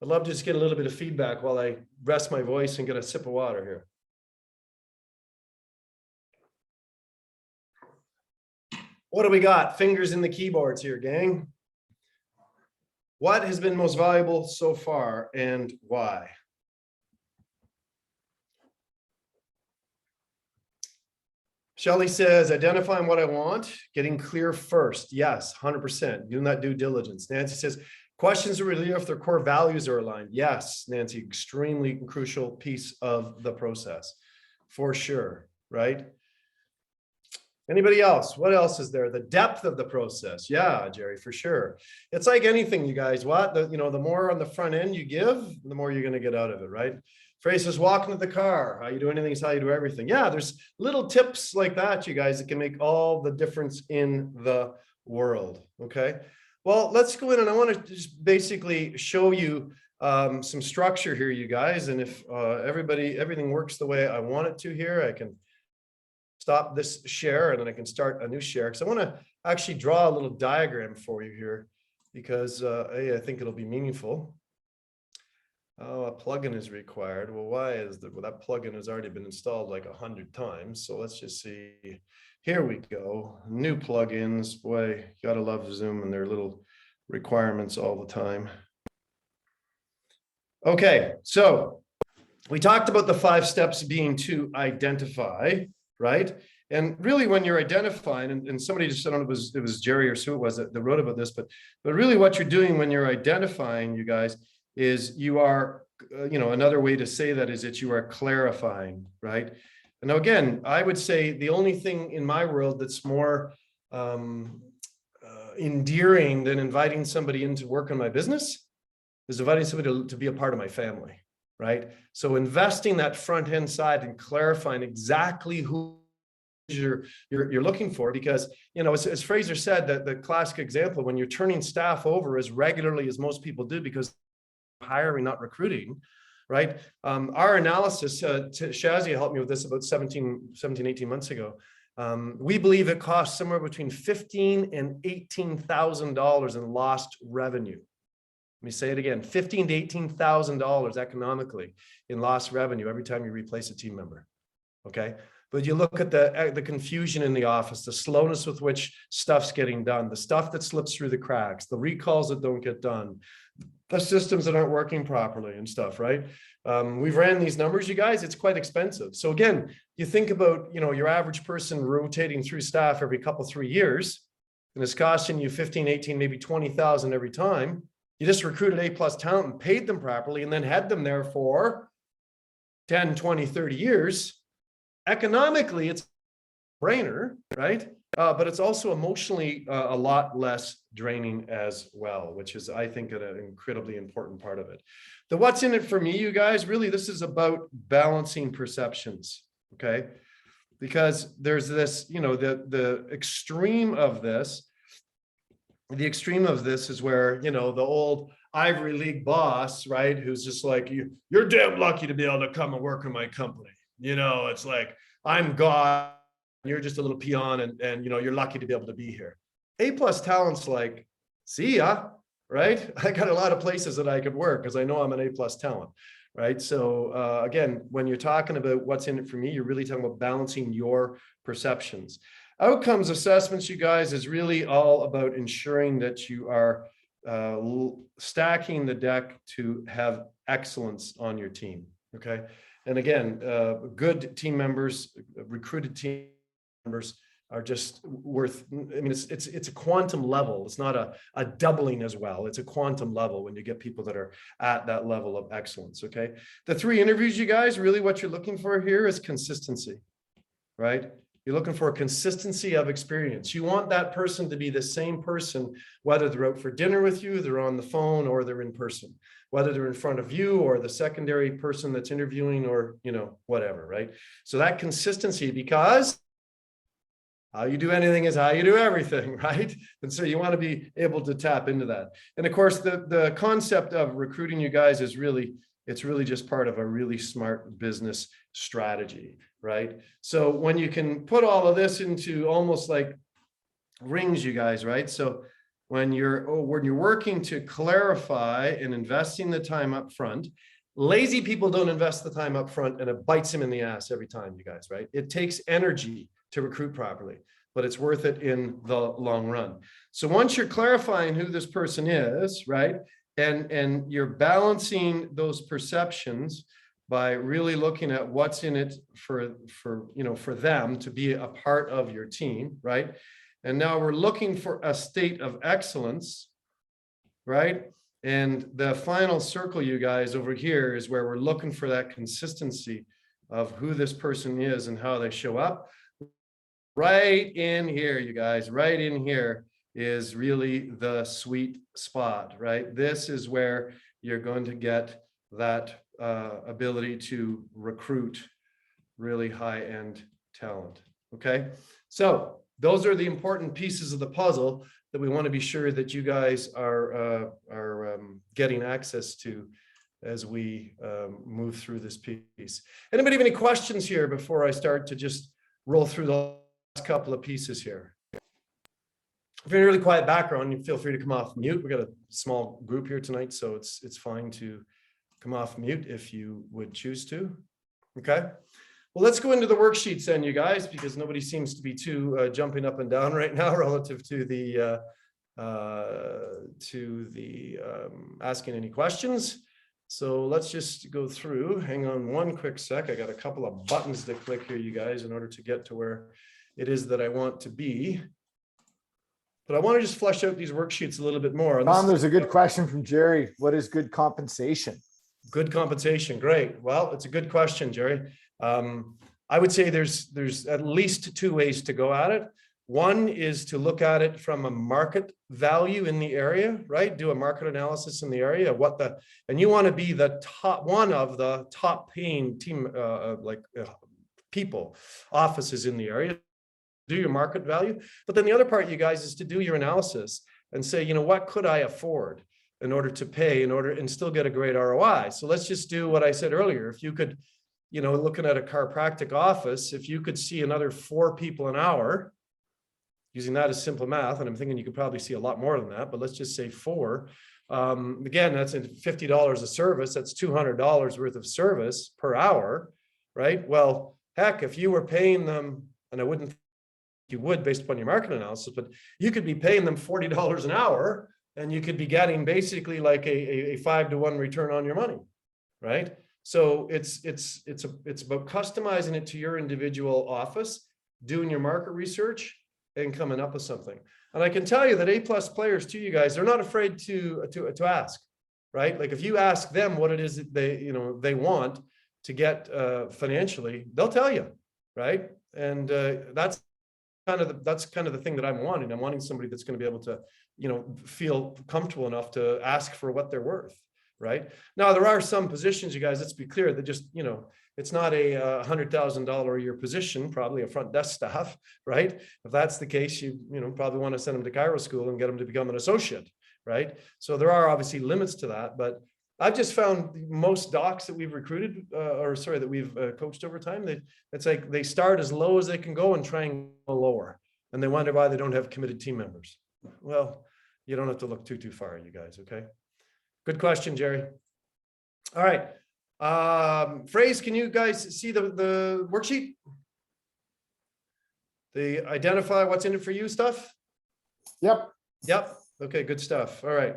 I'd love to just get a little bit of feedback while I rest my voice and get a sip of water here. What do we got? Fingers in the keyboards here, gang. What has been most valuable so far and why? Shelly says, identifying what I want, getting clear first. Yes, 100%. Doing that due diligence. Nancy says, questions are really if their core values are aligned. Yes, Nancy, extremely crucial piece of the process for sure, right? Anybody else? What else is there? The depth of the process. Yeah, Jerry, for sure. It's like anything, you guys. The more on the front end you give, the more you're going to get out of it, right? Phrase says, walking to the car. How you do anything is how you do everything. Yeah, there's little tips like that, you guys, that can make all the difference in the world. Okay. Well, let's go in and I want to just basically show you some structure here, you guys. And if everything works the way I want it to here, I can stop this share and then I can start a new share, because I want to actually draw a little diagram for you here, because I think it'll be meaningful. Oh, a plugin is required. Well, why is that? Well, that plugin has already been installed like 100 times. So let's just see. Here we go. New plugins. Boy, you gotta love Zoom and their little requirements all the time. Okay, so we talked about the 5 steps being to identify, right? And really when you're identifying, and somebody just, I don't know if it was Jerry or Sue it was that wrote about this, but really what you're doing when you're identifying, you guys, is you are, another way to say that is that you are clarifying, right? And now again, I would say the only thing in my world that's more endearing than inviting somebody in to work on my business is inviting somebody to be a part of my family, right? So investing that front end side and clarifying exactly who you're looking for, because as Fraser said, that the classic example, when you're turning staff over as regularly as most people do because hiring, not recruiting, right? Our analysis, Shazia helped me with this about 18 months ago. We believe it costs somewhere between $15,000 and $18,000 in lost revenue. Let me say it again, $15,000 to $18,000 economically in lost revenue every time you replace a team member, okay? But you look at the confusion in the office, the slowness with which stuff's getting done, the stuff that slips through the cracks, the recalls that don't get done, the systems that aren't working properly and stuff, right? We've ran these numbers, you guys, it's quite expensive. So again, you think about, your average person rotating through staff every 3 years, and it's costing you 15, 18, maybe 20,000 every time. You just recruited A+ talent and paid them properly and then had them there for 10, 20, 30 years. Economically, it's a brainer, right? But it's also emotionally a lot less draining as well, which is, I think, an incredibly important part of it. The what's in it for me, you guys, really, this is about balancing perceptions, okay? Because there's this, you know, the extreme of this. The extreme of this is where, you know, the old Ivory League boss, right? Who's just like, you're damn lucky to be able to come and work in my company. You know, it's like, I'm God, you're just a little peon, and you know, you're lucky to be able to be here. A+ talent's like, see ya, right? I got a lot of places that I could work because I know I'm an A+ talent, right? So again, when you're talking about what's in it for me, you're really talking about balancing your perceptions. Outcomes assessments, you guys, is really all about ensuring that you are stacking the deck to have excellence on your team, okay? And again, good team members, recruited team members are just worth, I mean, it's a quantum level. It's not a doubling as well. It's a quantum level when you get people that are at that level of excellence, okay? The 3 interviews, you guys, really what you're looking for here is consistency, right? You're looking for a consistency of experience. You want that person to be the same person, whether they're out for dinner with you, they're on the phone, or they're in person, whether they're in front of you or the secondary person that's interviewing, or, you know, whatever, right? So that consistency, because how you do anything is how you do everything, right? And so you want to be able to tap into that. And of course, the concept of recruiting, you guys, is really, it's really just part of a really smart business strategy, right? So when you can put all of this into almost like rings, you guys, right? So when you're working to clarify and investing the time up front, lazy people don't invest the time up front, and it bites them in the ass every time, you guys, right? It takes energy to recruit properly, but it's worth it in the long run. So once you're clarifying who this person is, right? And you're balancing those perceptions by really looking at what's in it for you know, for them to be a part of your team, right? And now we're looking for a state of excellence, right? And the final circle, you guys, over here is where we're looking for that consistency of who this person is and how they show up. Right in here, you guys, right in here is really the sweet spot, right? This is where you're going to get that ability to recruit really high-end talent, okay? So those are the important pieces of the puzzle that we want to be sure that you guys are getting access to as we move through this piece. Anybody have any questions here before I start to just roll through the last couple of pieces here? If you're in a really quiet background, you feel free to come off mute. We've got a small group here tonight, so it's fine to come off mute if you would choose to. Okay. Well, let's go into the worksheets then, you guys, because nobody seems to be too jumping up and down right now relative to the asking any questions. So let's just go through. Hang on one quick sec. I got a couple of buttons to click here, you guys, in order to get to where it is that I want to be. But I want to just flesh out these worksheets a little bit more. Tom, there's a good question from Jerry. What is good compensation? Good compensation. Great. Well, it's a good question, Jerry. I would say there's at least 2 ways to go at it. One is to look at it from a market value in the area, right? Do a market analysis in the area, and you want to be the top one of the top paying team, people, offices in the area. Do your market value. But then the other part, you guys, is to do your analysis and say, you know, what could I afford in order to pay and still get a great ROI? So let's just do what I said earlier. If you could, you know, looking at a chiropractic office, if you could see another 4 people an hour, using that as simple math, and I'm thinking you could probably see a lot more than that, but let's just say 4. Again, that's $50 a service. That's $200 worth of service per hour, right? Well, heck, if you were paying them, and I wouldn't think you would based upon your market analysis, but you could be paying them $40 an hour, and you could be getting basically like a 5-to-1 return on your money, right? So it's about customizing it to your individual office, doing your market research, in coming up with something. And I can tell you that A+ players too, you guys, they're not afraid to ask, right? Like if you ask them what it is that they want to get financially, they'll tell you, right? And that's kind of the thing that I'm wanting. I'm wanting somebody that's going to be able to, feel comfortable enough to ask for what they're worth, right? Now, there are some positions, you guys, let's be clear, that just, it's not a $100,000 a year position, probably a front desk staff, right? If that's the case, you probably want to send them to Cairo school and get them to become an associate, right? So there are obviously limits to that, but I've just found most docs that we've recruited, that we've coached over time, it's like they start as low as they can go and try and go lower. And they wonder why they don't have committed team members. Well, you don't have to look too far, you guys, okay? Good question, Jerry. All right. Phrase, can you guys see the worksheet? The identify what's in it for you stuff? Yep. Okay, good stuff. All right.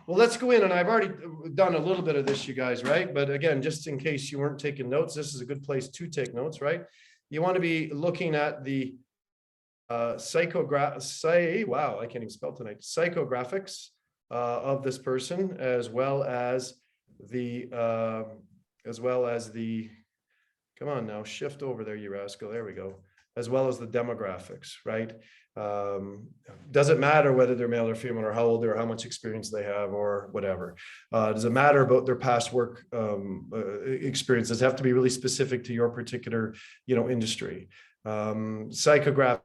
Well, let's go in, and I've already done a little bit of this, you guys, right? But again, just in case you weren't taking notes, this is a good place to take notes, right? You want to be looking at the wow, I can't even spell tonight. Psychographics of this person, as well as the, come on now, shift over there, you rascal. There we go. As well as the demographics, right? Does it matter whether they're male or female, or how old they are, how much experience they have, or whatever? Does it matter about their past work experiences? Have to be really specific to your particular, industry. Psychograph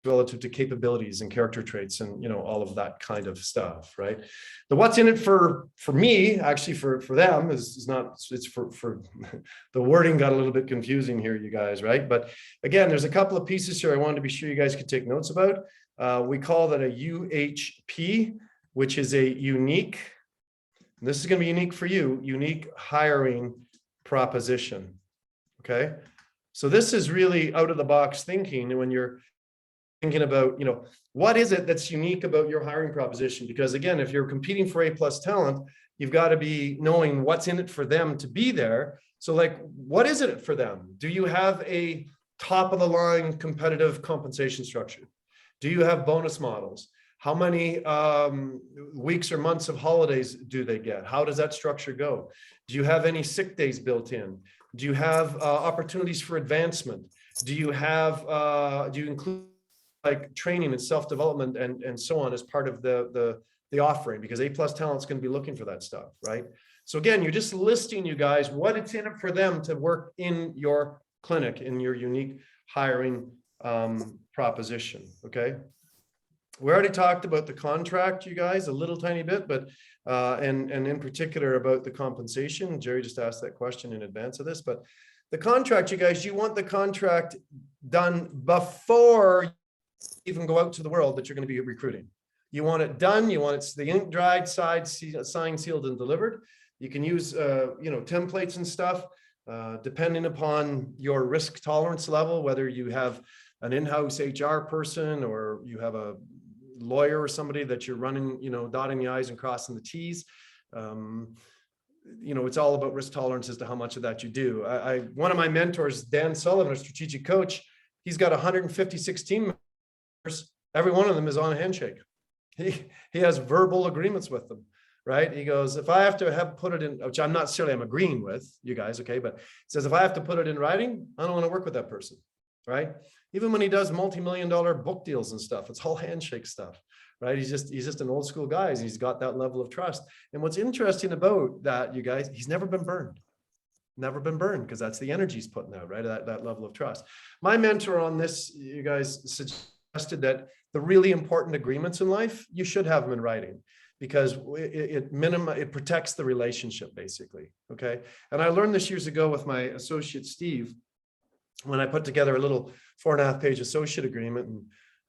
relative to capabilities and character traits and all of that kind of stuff, right? The what's in it for me, actually for them is not, it's for the wording got a little bit confusing here, you guys, right? But again, there's a couple of pieces here I wanted to be sure you guys could take notes about. We call that a UHP, which is a unique, and this is going to be unique for you, unique hiring proposition. Okay, so this is really out of the box thinking when you're thinking about, what is it that's unique about your hiring proposition? Because again, if you're competing for A+ talent, you've got to be knowing what's in it for them to be there. So like, what is it for them? Do you have a top of the line competitive compensation structure? Do you have bonus models? How many weeks or months of holidays do they get? How does that structure go? Do you have any sick days built in? Do you have opportunities for advancement? Do you include like training and self-development and so on as part of the offering? Because A+ talent is going to be looking for that stuff, right? So again, you're just listing, you guys, what it's in it for them to work in your clinic, in your unique hiring proposition, okay? We already talked about the contract, you guys, a little tiny bit, but and in particular about the compensation. Jerry just asked that question in advance of this, but the contract, you guys, you want the contract done before you even go out to the world that you're going to be recruiting. You want it done. You want the ink dried, signed, sealed, and delivered. You can use templates and stuff depending upon your risk tolerance level, whether you have an in-house HR person or you have a lawyer or somebody that you're running, dotting the I's and crossing the T's. It's all about risk tolerance as to how much of that you do. One of my mentors, Dan Sullivan, a strategic coach, he's got 156 team members. Every one of them is on a handshake. He has verbal agreements with them, right? He goes, if I have to put it in, which I'm not necessarily I'm agreeing with you guys, okay, but he says, if I have to put it in writing, I don't want to work with that person, right? Even when he does multi-million-dollar book deals and stuff, it's all handshake stuff, right? He's just an old school guy, and he's got that level of trust. And what's interesting about that, you guys, he's never been burned. Never been burned, because that's the energy he's putting out, right? That level of trust. My mentor on this, you guys, suggested that the really important agreements in life, you should have them in writing, because it protects the relationship, basically. Okay. And I learned this years ago with my associate, Steve, when I put together a little 4.5-page associate agreement,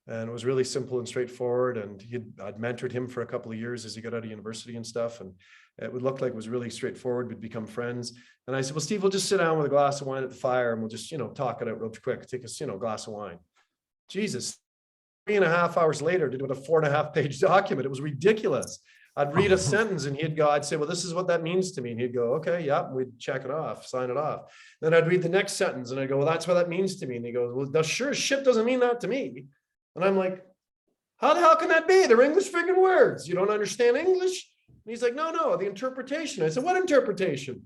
and it was really simple and straightforward. And I'd mentored him for a couple of years as he got out of university and stuff. And it would look like it was really straightforward. We'd become friends. And I said, well, Steve, we'll just sit down with a glass of wine at the fire and we'll just, talk it out real quick. Take us, glass of wine. Jesus. 3.5 hours later, did a 4.5-page document. It was ridiculous. I'd read a sentence and I'd say, well, this is what that means to me. And he'd go, okay, yeah, we'd check it off, sign it off. Then I'd read the next sentence and I'd go, well, that's what that means to me. And he goes, well, that sure as shit doesn't mean that to me. And I'm like, how the hell can that be? They're English freaking words. You don't understand English? And he's like, no, the interpretation. I said, what interpretation?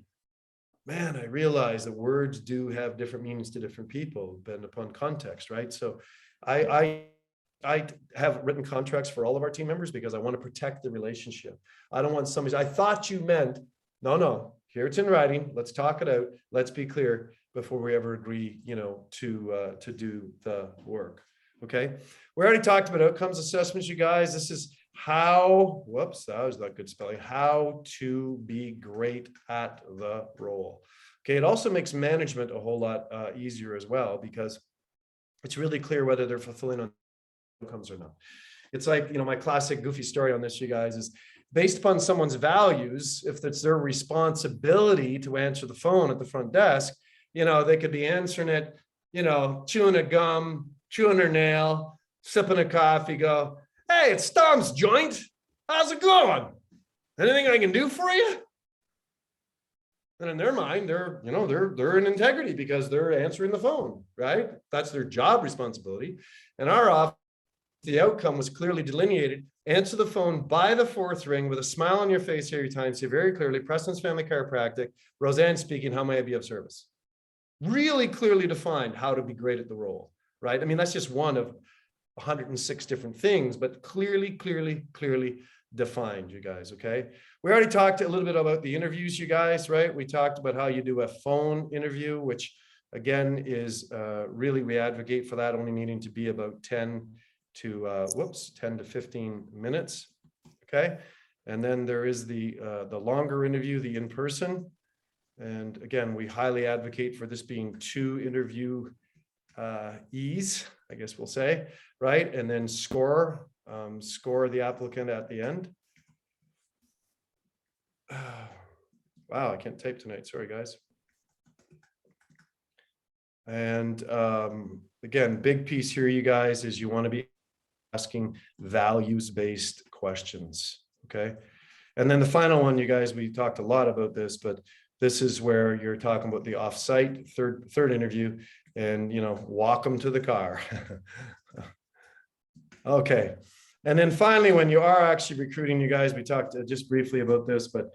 Man, I realized that words do have different meanings to different people, depending upon context, right? So I have written contracts for all of our team members because I want to protect the relationship. I don't want somebody, I thought you meant, no, here it's in writing. Let's talk it out. Let's be clear before we ever agree, to do the work. Okay. We already talked about outcomes assessments, you guys. This is how, whoops, that was not good spelling, how to be great at the role. Okay. It also makes management a whole lot easier as well, because it's really clear whether they're fulfilling on outcomes or not. It's like, my classic goofy story on this, you guys, is based upon someone's values. If it's their responsibility to answer the phone at the front desk, they could be answering it, chewing a gum, chewing their nail, sipping a coffee, go, hey, it's Tom's joint. How's it going? Anything I can do for you? And in their mind, they're in integrity because they're answering the phone, right? That's their job responsibility. And our office, the outcome was clearly delineated. Answer the phone by the fourth ring with a smile on your face every time. Say very clearly, Preston's Family Chiropractic, Roseanne speaking, how may I be of service? Really clearly defined how to be great at the role, right? I mean, that's just one of 106 different things, but clearly defined, you guys, okay? We already talked a little bit about the interviews, you guys, right? We talked about how you do a phone interview, which again is really, we advocate for that only needing to be about 10 to 15 minutes, okay? And then there is the longer interview, the in-person. And again, we highly advocate for this being 2 interview ease, I guess we'll say, right? And then score the applicant at the end. Wow, I can't type tonight. Sorry, guys. And again, big piece here, you guys, is you want to be asking values-based questions, okay? And then the final one, you guys, we talked a lot about this, but this is where you're talking about the off-site third interview, and walk them to the car. Okay. And then finally, when you are actually recruiting, you guys, we talked just briefly about this, but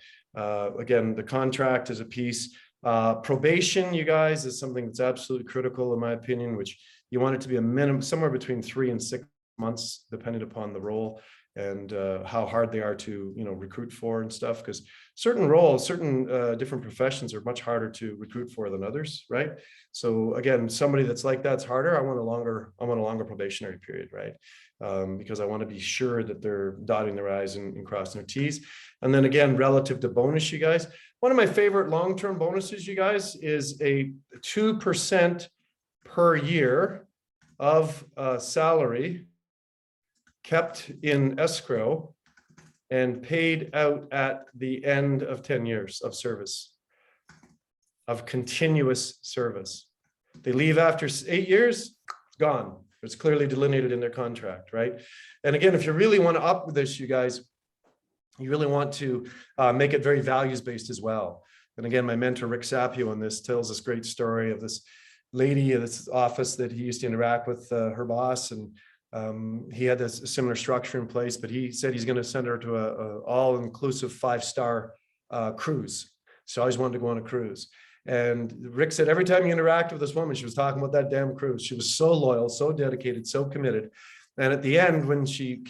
again, the contract is a piece. Probation, you guys, is something that's absolutely critical in my opinion, which you want it to be a minimum, somewhere between 3 and 6 months, depending upon the role and how hard they are to recruit for and stuff, because certain roles, certain different professions are much harder to recruit for than others, right? So again, somebody that's like that's harder. I want a longer probationary period, right? Because I want to be sure that they're dotting their I's and crossing their T's. And then again, relative to bonus, you guys, one of my favorite long-term bonuses, you guys, is a 2% per year of salary kept in escrow and paid out at the end of 10 years of service, of continuous service. They leave after 8 years, it's gone. It's clearly delineated in their contract, right? And again, if you really want to up this, you guys, you really want to make it very values-based as well. And again, my mentor, Rick Sapio, on this tells this great story of this lady in this office that he used to interact with her boss, and he had this similar structure in place, but he said he's going to send her to a all-inclusive 5-star cruise. So I always wanted to go on a cruise. And Rick said every time he interacted with this woman, she was talking about that damn cruise. She was so loyal, so dedicated, so committed. And at the end, when she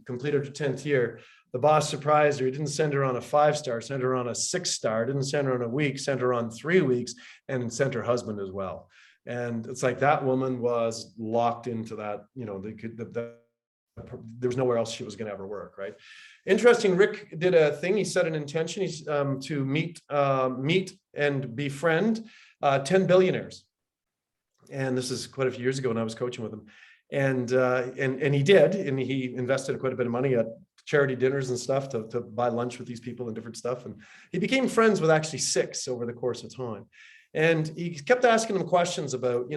completed her 10th year, the boss surprised her. He didn't send her on a 5-star, sent her on a 6-star, didn't send her on a week, sent her on 3 weeks, and sent her husband as well. And it's like that woman was locked into that, there was nowhere else she was going to ever work, right? Interesting, Rick did a thing. He set an intention. He's to meet and befriend 10 billionaires. And this is quite a few years ago when I was coaching with him. And he did, and he invested quite a bit of money at charity dinners and stuff to buy lunch with these people and different stuff. And he became friends with actually 6 over the course of time. And he kept asking them questions about,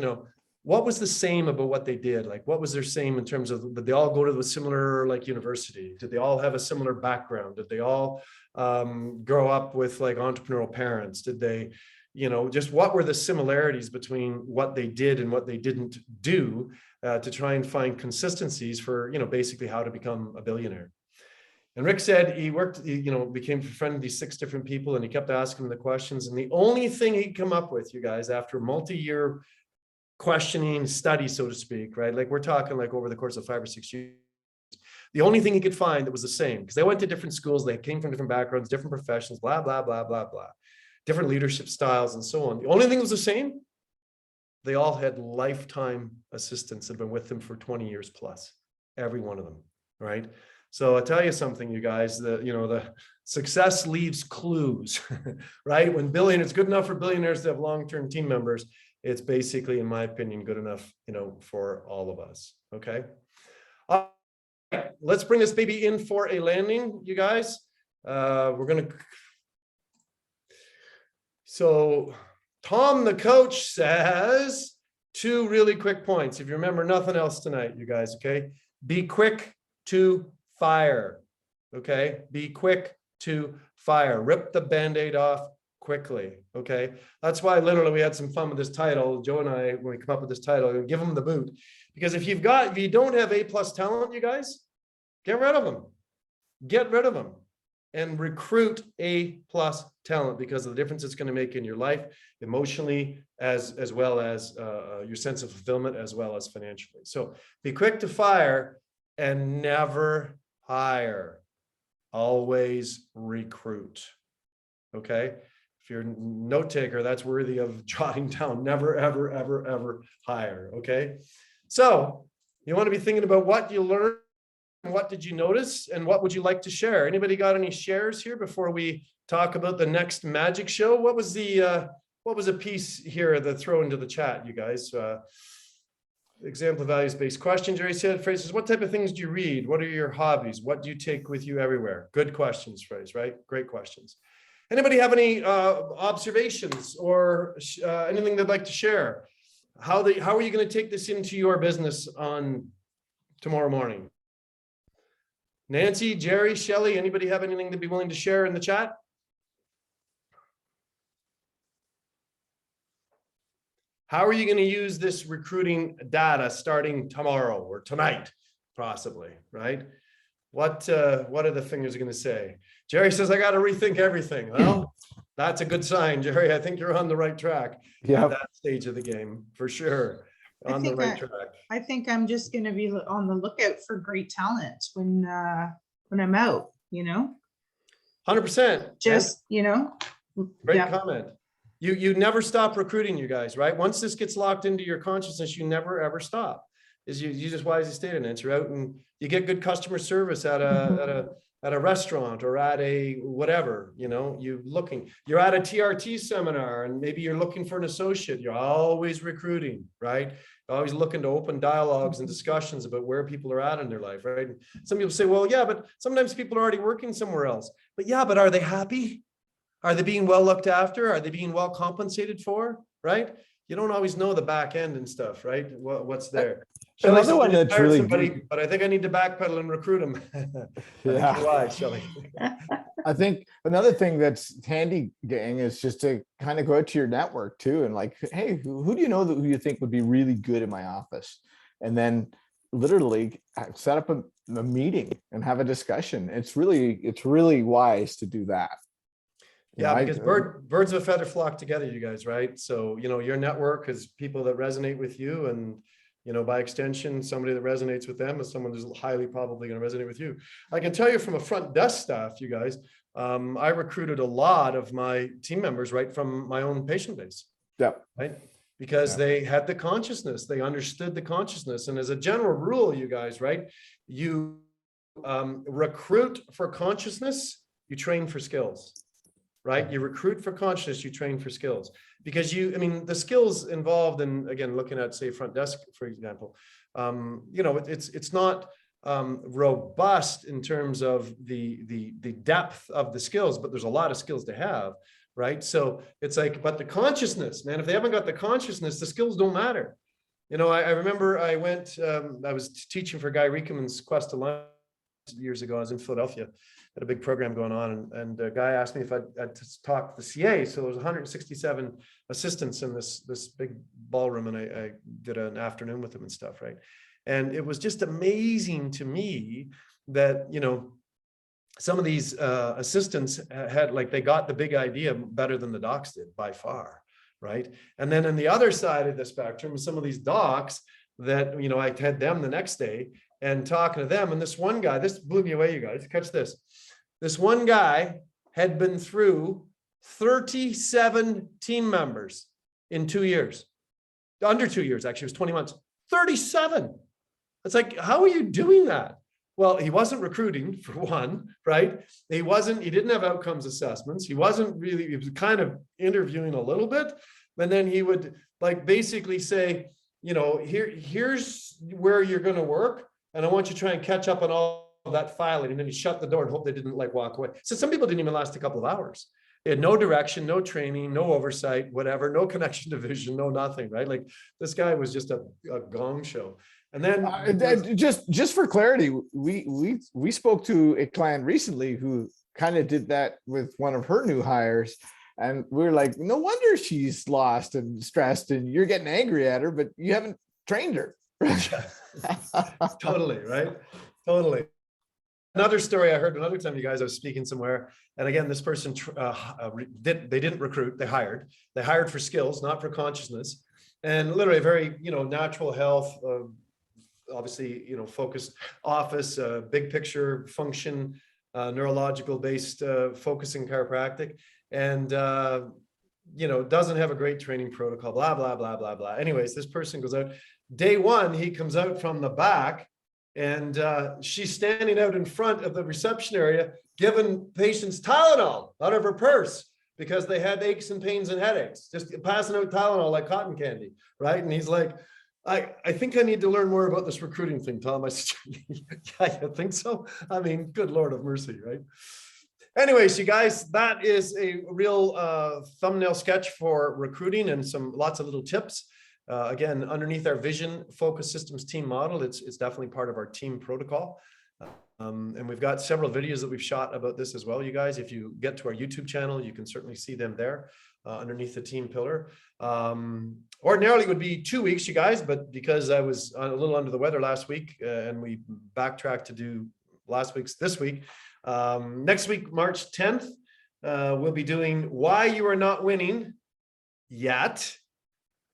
what was the same about what they did? Like, what was their same in terms of, did they all go to a similar university? Did they all have a similar background? Did they all grow up with entrepreneurial parents? Did they, just what were the similarities between what they did and what they didn't do to try and find consistencies for, basically how to become a billionaire. And Rick said he became a friend of these 6 different people, and he kept asking them the questions. And the only thing he'd come up with, you guys, after multi-year questioning study, so to speak, right? Like we're talking like over the course of 5 or 6 years, the only thing he could find that was the same, because they went to different schools, they came from different backgrounds, different professions, blah, blah, blah, blah, blah, different leadership styles and so on. The only thing that was the same, they all had lifetime assistants that had been with them for 20 years plus, every one of them, right? So I'll tell you something, you guys, the success leaves clues, right? When it's good enough for billionaires to have long-term team members, it's basically, in my opinion, good enough, for all of us, okay? Let's bring this baby in for a landing, you guys. So Tom, the coach, says 2 really quick points. If you remember nothing else tonight, you guys, okay? Be quick to fire, okay? Be quick to fire. Rip the Band-Aid off quickly, okay? That's why literally we had some fun with this title. Joe and I, when we come up with this title, give them the boot. Because if you don't have A+ talent, you guys, get rid of them. Get rid of them and recruit A+ talent, because of the difference it's going to make in your life emotionally, as well as your sense of fulfillment, as well as financially. So be quick to fire and never hire. Always recruit. Okay. If you're a note taker, that's worthy of jotting down. Never, ever, ever, ever hire. Okay. So you want to be thinking about what you learned, what did you notice, and what would you like to share? Anybody got any shares here before we talk about the next magic show? What was a piece here to throw into the chat, you guys? Example of values-based question, Jerry said. Phrases, what type of things do you read? What are your hobbies? What do you take with you everywhere? Good questions, phrase, right? Great questions. Anybody have any observations or anything they'd like to share? How are you going to take this into your business on tomorrow morning? Nancy, Jerry, Shelley, anybody have anything to be willing to share in the chat? How are you going to use this recruiting data starting tomorrow or tonight, possibly, right? What are the fingers going to say? Jerry says, I got to rethink everything. Well, that's a good sign, Jerry. I think you're on the right track at that stage of the game, for sure. On the right track. I think I'm just going to be on the lookout for great talent when I'm out, 100%. Just, Great comment. You never stop recruiting, you guys, right? Once this gets locked into your consciousness, you never ever stop. You just wisely stated, and you're out and you get good customer service at a restaurant or at a whatever, you're at a TRT seminar and maybe you're looking for an associate. You're always recruiting, right? You're always looking to open dialogues and discussions about where people are at in their life, right? And some people say, well, yeah, but sometimes people are already working somewhere else. But yeah, but are they happy? Are they being well looked after? Are they being well compensated for? Right? You don't always know the back end and stuff, right? What's there? Another one that's really good. But I think I need to backpedal and recruit them. Yeah. Why, Shelley? I think another thing that's handy, gang, is just to kind of go out to your network too, and like, hey, who do you know who you think would be really good in my office? And then literally set up a meeting and have a discussion. It's really wise to do that. Yeah, because birds of a feather flock together, you guys, right? So, your network is people that resonate with you, and, by extension, somebody that resonates with them is someone who's highly probably going to resonate with you. I can tell you from a front desk staff, you guys, I recruited a lot of my team members right from my own patient base. Yeah. Right. Because they had the consciousness, they understood the consciousness. And as a general rule, you guys, right, you recruit for consciousness, you train for skills. Right? You recruit for consciousness, you train for skills, because the skills involved in, again, looking at, say, front desk, for example, it's not robust in terms of the depth of the skills, but there's a lot of skills to have, right? So it's like, but the consciousness, man, if they haven't got the consciousness, the skills don't matter. I remember I was teaching for Guy Riekeman's Quest to Learn years ago. I was in Philadelphia, had a big program going on, and a guy asked me if I'd talk to the CA. So there was 167 assistants in this big ballroom and I did an afternoon with him and stuff, right? And it was just amazing to me that, you know, some of these assistants had, like, they got the big idea better than the docs did by far, right? And then on the other side of the spectrum, some of these docs that, you know, I had them the next day and talking to them, and this one guy, this blew me away, you guys, catch this. This one guy had been through 37 team members in 2 years. Under 2 years, actually, it was 20 months. 37. It's like, how are you doing that? Well, he wasn't recruiting, for one, right? He didn't have outcomes assessments. He was kind of interviewing a little bit. And then he would, like, basically say, you know, here's where you're going to work. And I want you to try and catch up on all of that filing. And then he shut the door and hope they didn't, like, walk away. So some people didn't even last a couple of hours. They had no direction, no training, no oversight, whatever, no connection to vision, no nothing, right? Like, this guy was just a gong show. And then just for clarity, we spoke to a client recently who kind of did that with one of her new hires, and we're like, no wonder she's lost and stressed, and you're getting angry at her, but you haven't trained her. Totally, right? Totally. Another story I heard another time, you guys, I was speaking somewhere, and again, this person they didn't recruit, they hired for skills, not for consciousness, and literally a very, you know, natural health, obviously, you know, focused office, big picture function, neurological based focusing chiropractic, and you know, doesn't have a great training protocol, blah, blah, blah, blah, blah. Anyways, this person goes out. Day one, he comes out from the back, and she's standing out in front of the reception area, giving patients Tylenol out of her purse because they had aches and pains and headaches, just passing out Tylenol like cotton candy, right? And he's like, I think I need to learn more about this recruiting thing, Tom. I said, yeah, you think so? I mean, good Lord of mercy, right? Anyways, you guys, that is a real thumbnail sketch for recruiting and lots of little tips. Again, underneath our vision focus systems team model, it's definitely part of our team protocol. And we've got several videos that we've shot about this as well, you guys. If you get to our YouTube channel, you can certainly see them there underneath the team pillar. Ordinarily it would be 2 weeks, you guys, but because I was a little under the weather last week and we backtracked to do last week's this week, next week, March 10th, we'll be doing Why You Are Not Winning Yet,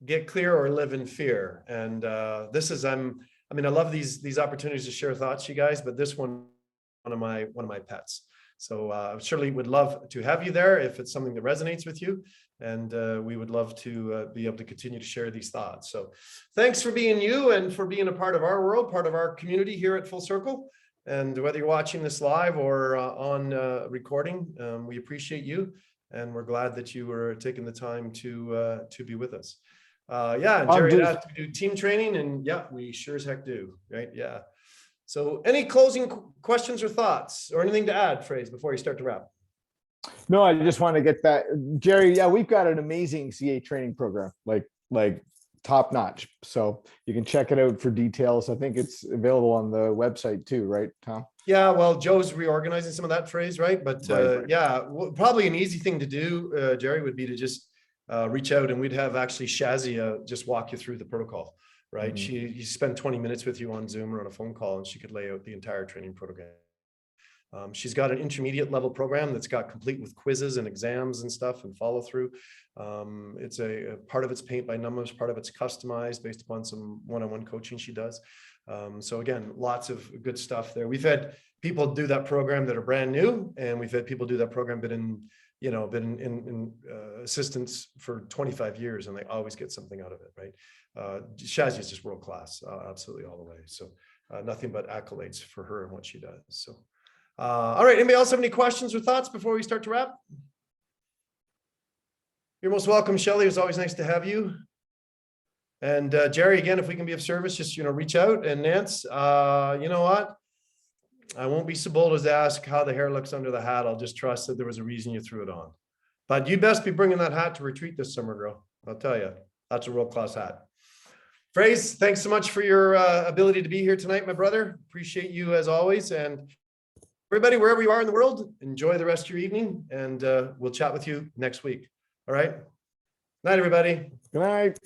Get Clear or Live in Fear. And this is, I mean, I love these opportunities to share thoughts, you guys, but this one of my pets. So I surely would love to have you there if it's something that resonates with you. And we would love to be able to continue to share these thoughts. So thanks for being you and for being a part of our world, part of our community here at Full Circle. And whether you're watching this live or on recording, we appreciate you. And we're glad that you were taking the time to be with us. Yeah, and Jerry asked to do team training, and yeah, we sure as heck do, right? Yeah. So any closing questions or thoughts or anything to add, Phrase, before you start to wrap? No, I just want to get that, Jerry. Yeah, we've got an amazing CA training program, like top notch. So you can check it out for details. I think it's available on the website too, right, Tom? Yeah, well, Joe's reorganizing some of that, Phrase, right? But right. Yeah, probably an easy thing to do, Jerry, would be to just reach out, and we'd have actually Shazia just walk you through the protocol, right? Mm-hmm. You spend 20 minutes with you on Zoom or on a phone call, and she could lay out the entire training program. She's got an intermediate level program that's got complete with quizzes and exams and stuff and follow through. It's a part of it's paint by numbers, part of it's customized based upon some one-on-one coaching she does. So again, lots of good stuff there. We've had people do that program that are brand new, and we've had people do that program been in assistance for 25 years, and they always get something out of it, right? Shazia is just world class, absolutely all the way. So nothing but accolades for her and what she does. So. All right, anybody else have any questions or thoughts before we start to wrap? You're most welcome, Shelley. It's always nice to have you. And Jerry, again, if we can be of service, just, reach out. And Nance, you know what? I won't be so bold as to ask how the hair looks under the hat. I'll just trust that there was a reason you threw it on. But you best be bringing that hat to retreat this summer, girl. I'll tell you, that's a world-class hat. Phrase, thanks so much for your ability to be here tonight, my brother. Appreciate you as always. And everybody, wherever you are in the world, enjoy the rest of your evening, and we'll chat with you next week. All right. Night, everybody. Good night.